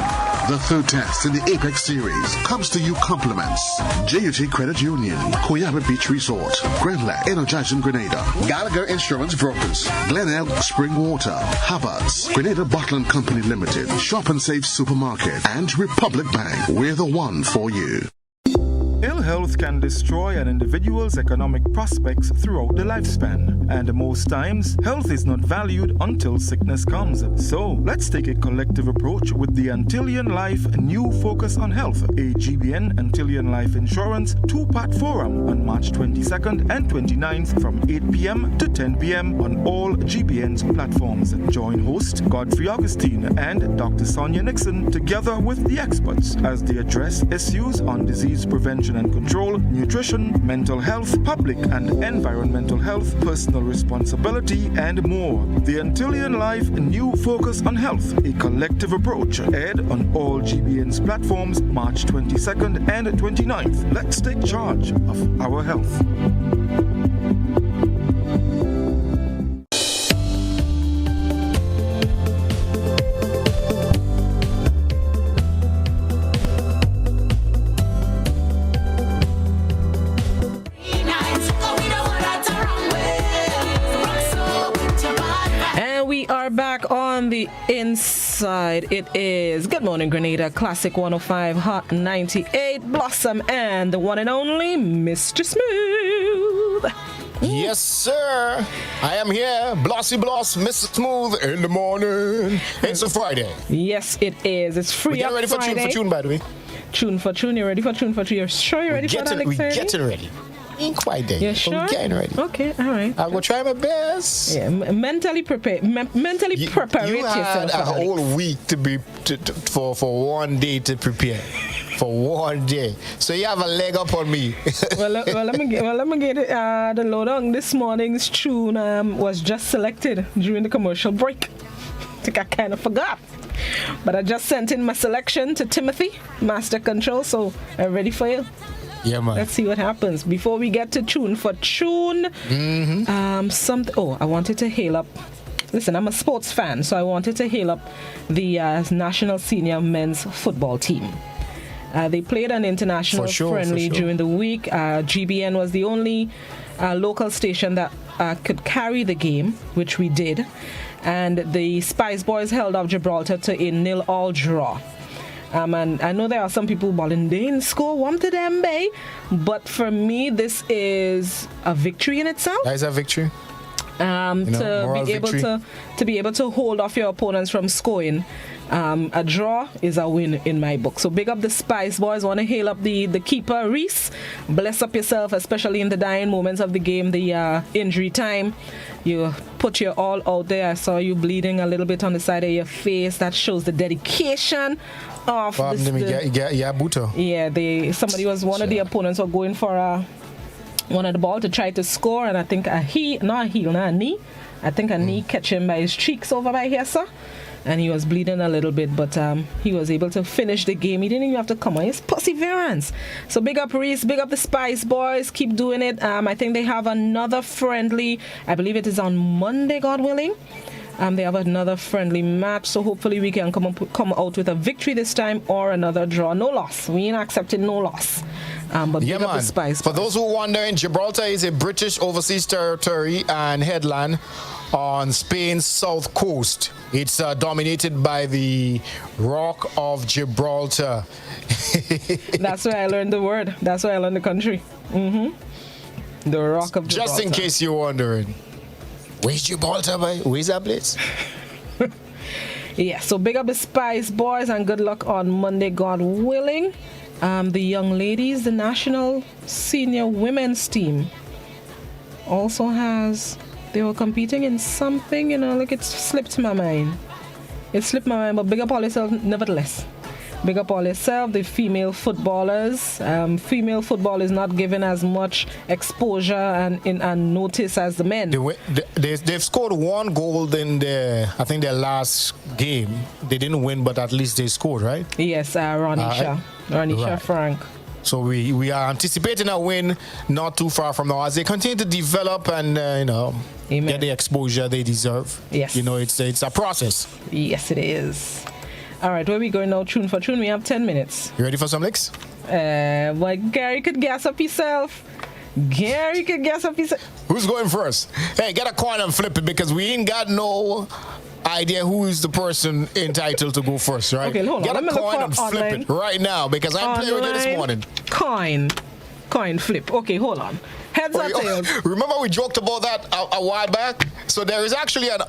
The third test in the Apex Series comes to you compliments. JUT Credit Union, Coyaba Beach Resort, Grenada, Energizing Grenada, Gallagher Insurance Brokers, Glenelg Spring Water, Harvards, Grenada Bottling Company Limited, Shop and Save Supermarket, and Republic Bank. We're the one for you. Ill health can destroy an individual's economic prospects throughout the lifespan, and most times, health is not valued until sickness comes. So, let's take a collective approach with the Antillean Life New Focus on Health, a GBN Antillean Life Insurance two-part forum on March 22nd and 29th from 8 p.m. to 10 p.m. on all GBN's platforms. Join host Godfrey Augustine and Dr. Sonia Nixon together with the experts as they address issues on disease prevention and control, nutrition, mental health, public and environmental health, personal responsibility, and more. The Antillean Life New Focus on Health, a collective approach, aired on all GBN's platforms March 22nd and 29th. Let's take charge of our health. Back on the inside, it is Good Morning Grenada, Classic 105, Hot 98, Blossom, and the one and only Mr. Smooth. Yes, sir. I am here, Blossy Bloss, Mr. Smooth, in the morning. It's a Friday. Yes, it is. It's free. We're getting ready Friday. for tune, by the way. Tune for tune. You're ready for tune for tune. You're sure you're ready for that, We're getting ready. Ain't quite there. You're sure? We're getting ready. Okay, all right. I'm going to try my best. Yeah, mentally prepare. Mentally prepare You yourself. had a whole week to be for 1 day to prepare. For 1 day. So you have a leg up on me. Well, let me get it. The lowdown. This morning's tune was just selected during the commercial break. I think I kind of forgot. But I just sent in my selection to Timothy, Master Control, so I'm ready for you. Yeah, man. Let's see what happens. Before we get to tune for tune, I wanted to hail up. Listen, I'm a sports fan, so I wanted to hail up the National Senior Men's Football team. They played an international friendly during the week. GBN was the only local station that could carry the game, which we did. And the Spice Boys held up Gibraltar to a 0-0 draw. And I know there are some people balling, they didn't score one to them, babe. But for me, this is a victory in itself. That is a victory. To be able to hold off your opponents from scoring. A draw is a win in my book. So big up the Spice Boys. Want to hail up the keeper, Reese. Bless up yourself, especially in the dying moments of the game, the injury time. You put your all out there. I saw you bleeding a little bit on the side of your face. That shows the dedication of one of the opponents were going for one of the ball to try to score, and I think a knee catch him by his cheeks over by here, sir. And he was bleeding a little bit, but he was able to finish the game. He didn't even have to come on. His perseverance. So big up Reese, big up the Spice Boys. Keep doing it. I think they have another friendly. I believe it is on Monday, God willing. They have another friendly match, so hopefully we can come out with a victory this time or another draw. No loss. We ain't accepting no loss. But yeah, man. For those who are wondering, Gibraltar is a British overseas territory and headland on Spain's south coast. It's dominated by the Rock of Gibraltar. That's where I learned the word. That's where I learned the country. The Rock of Gibraltar. Just in case you're wondering. Where's Gibraltar, boy? Where's that place? Yeah, so big up the Spice Boys and good luck on Monday, God willing. The young ladies, the national senior women's team, also has, they were competing in something, like it slipped my mind. It slipped my mind, but big up all yourself nevertheless. Big up all yourself, the female footballers. Female football is not given as much exposure and notice as the men. They've scored one goal in their last game. They didn't win, but at least they scored, right? Yes, Ronisha right. Frank. So we are anticipating a win not too far from now as they continue to develop and get the exposure they deserve. Yes. It's a process. Yes, it is. All right, where we going now? Tune for tune. We have 10 minutes. You ready for some licks? Well, Gary could gas up himself. Who's going first? Hey, get a coin and flip it because we ain't got no idea who is the person entitled to go first, right? Okay, hold on. Get a coin and flip it right now because I'm playing with it this morning. Coin flip. Okay, hold on. Heads or tails? Remember we joked about that a while back? So there is actually an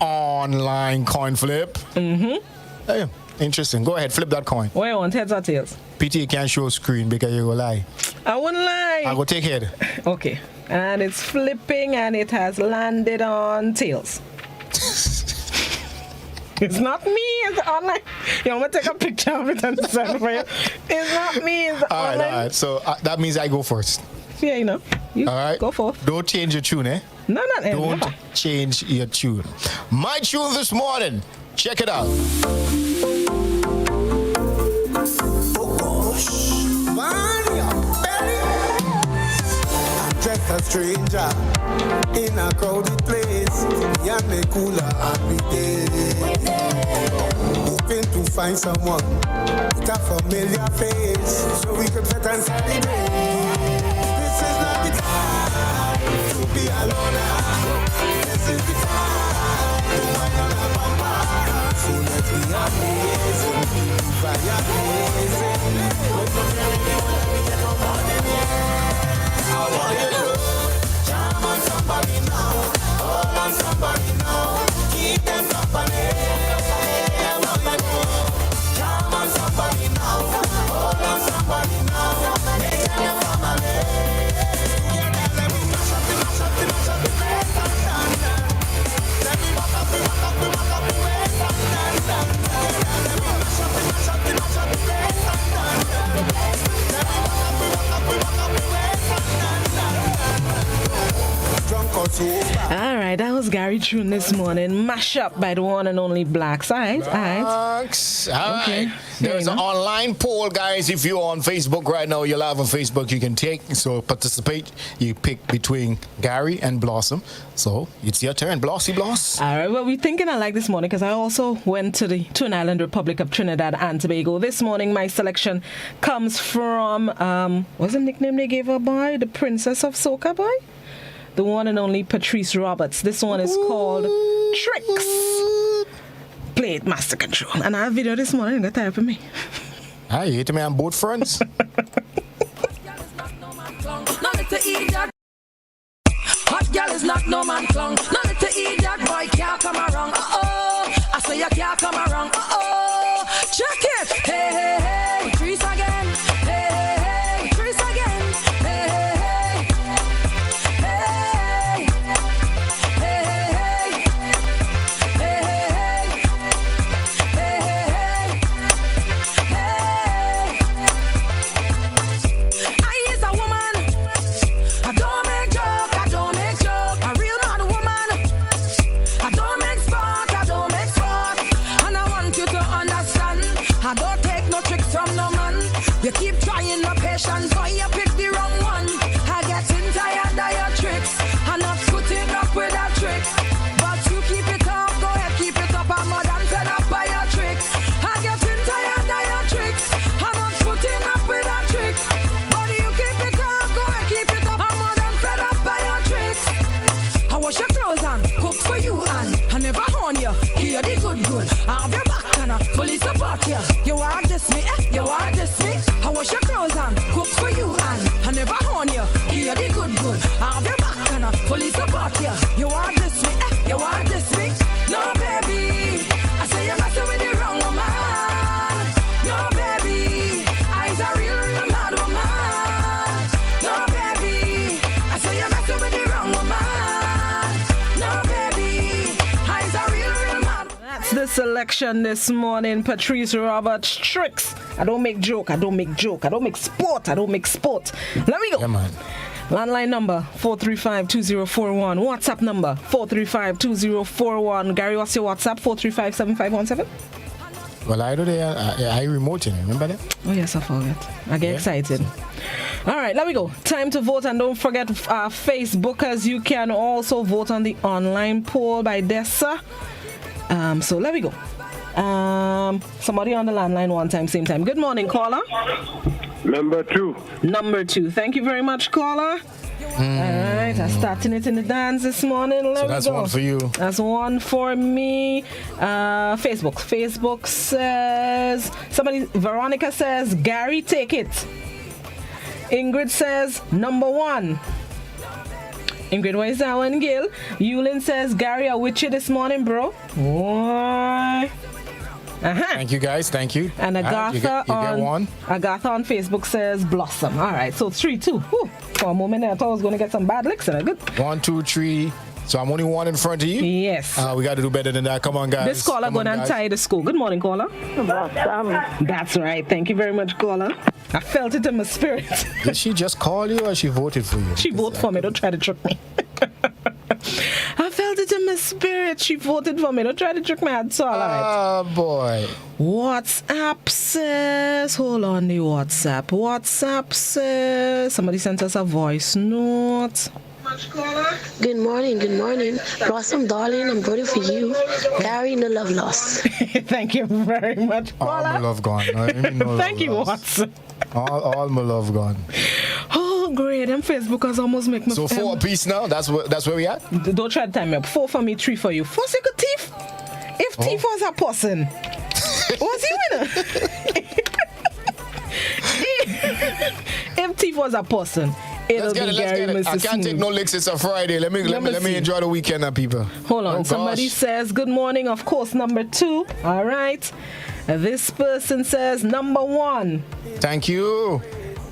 online coin flip. Hey, interesting. Go ahead, flip that coin. What you want, heads or tails? PT, you can't show screen because you go lie. I wouldn't lie. I go take head. Okay. And it's flipping and it has landed on tails. It's not me, it's online. I'm going to take a picture of it and send for you. It's not me, it's online. All right. So that means I go first. Yeah, you all right. Go forth. Don't change your tune, eh? No, not ever. Don't change your tune. My tune this morning. Check it out. I'm just a stranger in a crowded place. Yeah, me cooler every day. Hoping to find someone with a familiar face so we can sit and celebrate. This is not the time to be alone. This is the time to wind on a bumper. So let's be amazing, fire blazing. What's the feeling when we get on morning? I want you to jam on somebody now, hold on somebody now, keep them company. I want you to jam on somebody now, hold on somebody now, make them your family. Let me mash up the place and dance. Let me walk up the place and dance. Let me mash up the place and dance. Let me walk up the place and All right, that was Gary Tune this morning. Mash up by the one and only Blacks. All right. Blacks. All right. There's an online poll, guys. If you're on Facebook right now, you're live on Facebook, you can take. So participate. You pick between Gary and Blossom. So it's your turn. Blossy Bloss. All right. Well, we're thinking alike this morning because I also went to the Twin Island Republic of Trinidad and Tobago. This morning, my selection comes from, what's the nickname they gave her boy? The Princess of Soca boy? The one and only Patrice Roberts. This one is called Tricks. Play it, Master Control. And I have a video this morning that type of me. Hi, you hate me on both fronts? Hot girl is not no man clown. None of the idiot boy can't come around. I say you can't come around. Check it. Hey, hey, hey. Patrice again. Hey, hey, hey. Patrice again. Hey, hey, hey. Hey, hey, hey, hey, hey, I is a woman. I don't make joke. A real man woman. good. Have your back and I fully support you. You want this me, you want this me. I wash your clothes and cook for you and I never horn you. Hear the good. Have your back and I fully support you. You want this me, you want this me. No baby, I say you're messing with the wrong woman. No baby, I's a real mad woman. No baby, I say you're messing with the wrong woman. No baby, I's a real mad woman. That's the selection this morning. Patrice Roberts Tricks. I don't make joke. I don't make sport. Let me go. Yeah, man. Landline number 435-2041. WhatsApp number 435-2041. Gary, what's your WhatsApp? 435-7517. Well, I do I remote it. Remember that? Oh yes, I forget. I get excited. All right, let me go. Time to vote, and don't forget Facebookers. You can also vote on the online poll by Dessa. So let me go. Somebody on the landline one time, same time. Good morning, caller. Number two. Thank you very much, caller. All right, I'm starting it in the dance this morning. So that's one for you. That's one for me. Facebook says, Veronica says, Gary, take it. Ingrid says, number one. Ingrid, where is that one, Gil? Yulin says, Gary, I with you this morning, bro. Boy. Thank you, guys. Thank you. And Agatha on Facebook says Blossom. All right, so 3-2. Whew. For a moment there, I thought I was going to get some bad licks in it. Good. 1, 2, 3. So I'm only one in front of you? Yes. We got to do better than that. Come on, guys. This caller going to tie the score. Good morning, caller. Blossom. That's right. Thank you very much, caller. I felt it in my spirit. Did she just call you or she voted for you? She voted for me. Don't try to trick me. I felt it in my spirit. She voted for me. Don't try to trick me. It's all right. Oh, boy. WhatsApp says, hold on the WhatsApp. WhatsApp says, somebody sent us a voice note. Good morning. Blossom, darling, I'm voting for you. Gary, no love lost. Thank you very much, All my love gone. Thank you, Watson. All my love gone. Oh, great. Them Facebookers almost make me... So 4 apiece now? That's where we at? Don't try to time me up. 4 for me, 3 for you. 4 second thief? If thief was a person, was he winner? If thief was a person, it'll be Gary, Mrs. I can't take no licks. It's a Friday. Let me enjoy the weekend now, people. Hold on. Somebody says, good morning. Of course, number 2. All right. This person says, number 1. Thank you.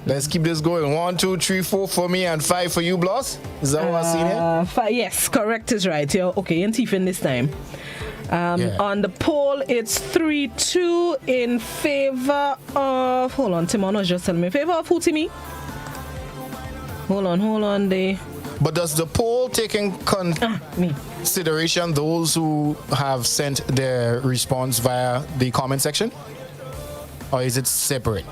Let's keep this going. 1, 2, 3, 4 for me and 5 for you, Bloss. Is that what I see here? 5, yes, correct is right. Yeah, okay, and thief in this time. On the poll, it's 3-2 in favor of... Hold on, Timon was just telling me. In favor of who, Timmy? Hold on. But does the poll take in consideration those who have sent their response via the comment section? Or is it separate?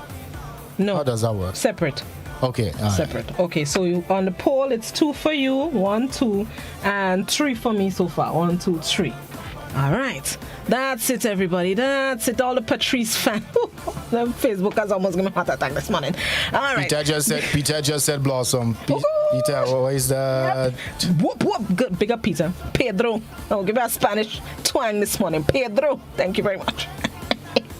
No. How does that work? Separate. Okay. Separate. Right. Okay, so on the poll, it's 2 for you, 1, 2, and 3 for me so far. 1, 2, 3. All right. That's it, everybody. That's it. All the Patrice fans. The Facebookers almost gonna heart attack this morning. All right. Peter just said Blossom. Peter, what is that? Whoop. Good. Big up, Peter. Pedro. I'll give you a Spanish twang this morning. Pedro. Thank you very much.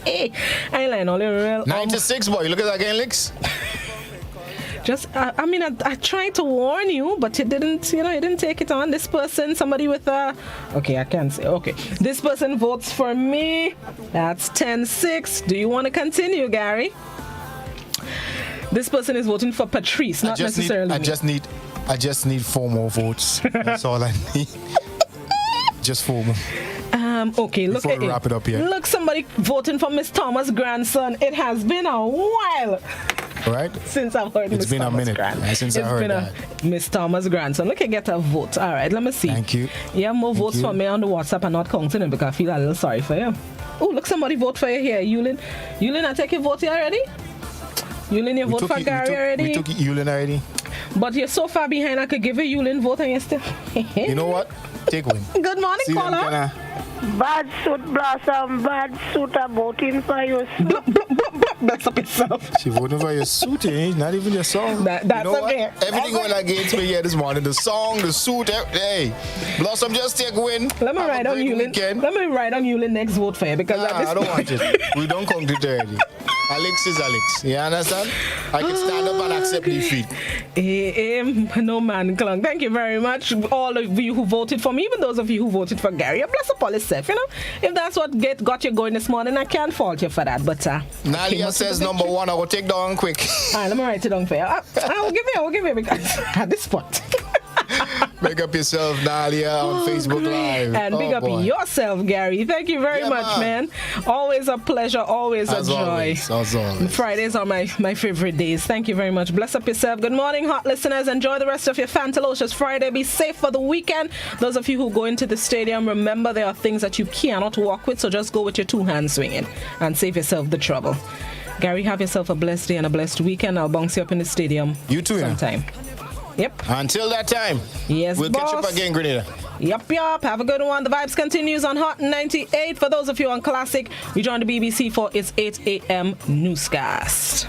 I ain't lying. All real. 96, boy. Look at that again, Licks. I tried to warn you, but you didn't, you didn't take it on. This person, somebody with okay, I can't say, okay. This person votes for me. That's 10-6. Do you want to continue, Gary? This person is voting for Patrice, not necessarily me. I just need 4 more votes. That's all I need. Just 4 more. Okay, look at it. Wrap it up here. Look, somebody voting for Miss Thomas' grandson. It has been a while. Right? Since I've heard Miss Thomas' grandson. It's been a minute since I heard that. Miss Thomas' grandson. Look, I get a vote. All right, let me see. Thank you. Yeah, more votes for me on the WhatsApp and not counting it because I feel a little sorry for you. Oh, look, somebody vote for you here. Yulin, I take your vote here already? Yulin, you vote for Gary already? We took Yulin already. But you're so far behind, I could give you Yulin vote and you're still... You know what? Take one. Good morning, caller. Bad suit, Blossom. Bad suit. I'm voting for you. Bless up yourself. She voting for your suit, eh? Not even your song. That's you know okay. What? Everything went against me here this morning. The song, the suit, hey. Blossom, just take win. Let me ride on Yulin. Let me ride on Yulin next vote for you because I don't want it. We don't come to already. Alex is Alex. You understand? I can stand up and accept defeat. No man clung. Thank you very much, all of you who voted for me, even those of you who voted for Gary. Bless up all yourself. You know, if that's what got you going this morning, I can't fault you for that. But Nalia says number one. I will take down quick. All right, let me write it down for you. I will give you because at this spot. Big up yourself, Nalia, on Facebook Live. And big up yourself, Gary. Thank you very much, man. Always a pleasure, always a joy. As always. Fridays are my favorite days. Thank you very much. Bless up yourself. Good morning, hot listeners. Enjoy the rest of your Fantalocious Friday. Be safe for the weekend. Those of you who go into the stadium, remember there are things that you cannot walk with, so just go with your two hands swinging and save yourself the trouble. Gary, have yourself a blessed day and a blessed weekend. I'll bounce you up in the stadium. You too, sometime. Yep. Until that time. Yes, we'll boss. catch up again, Grenada. Yep. Have a good one. The vibes continues on Hot 98. For those of you on Classic, we join the BBC for its 8 a.m. newscast.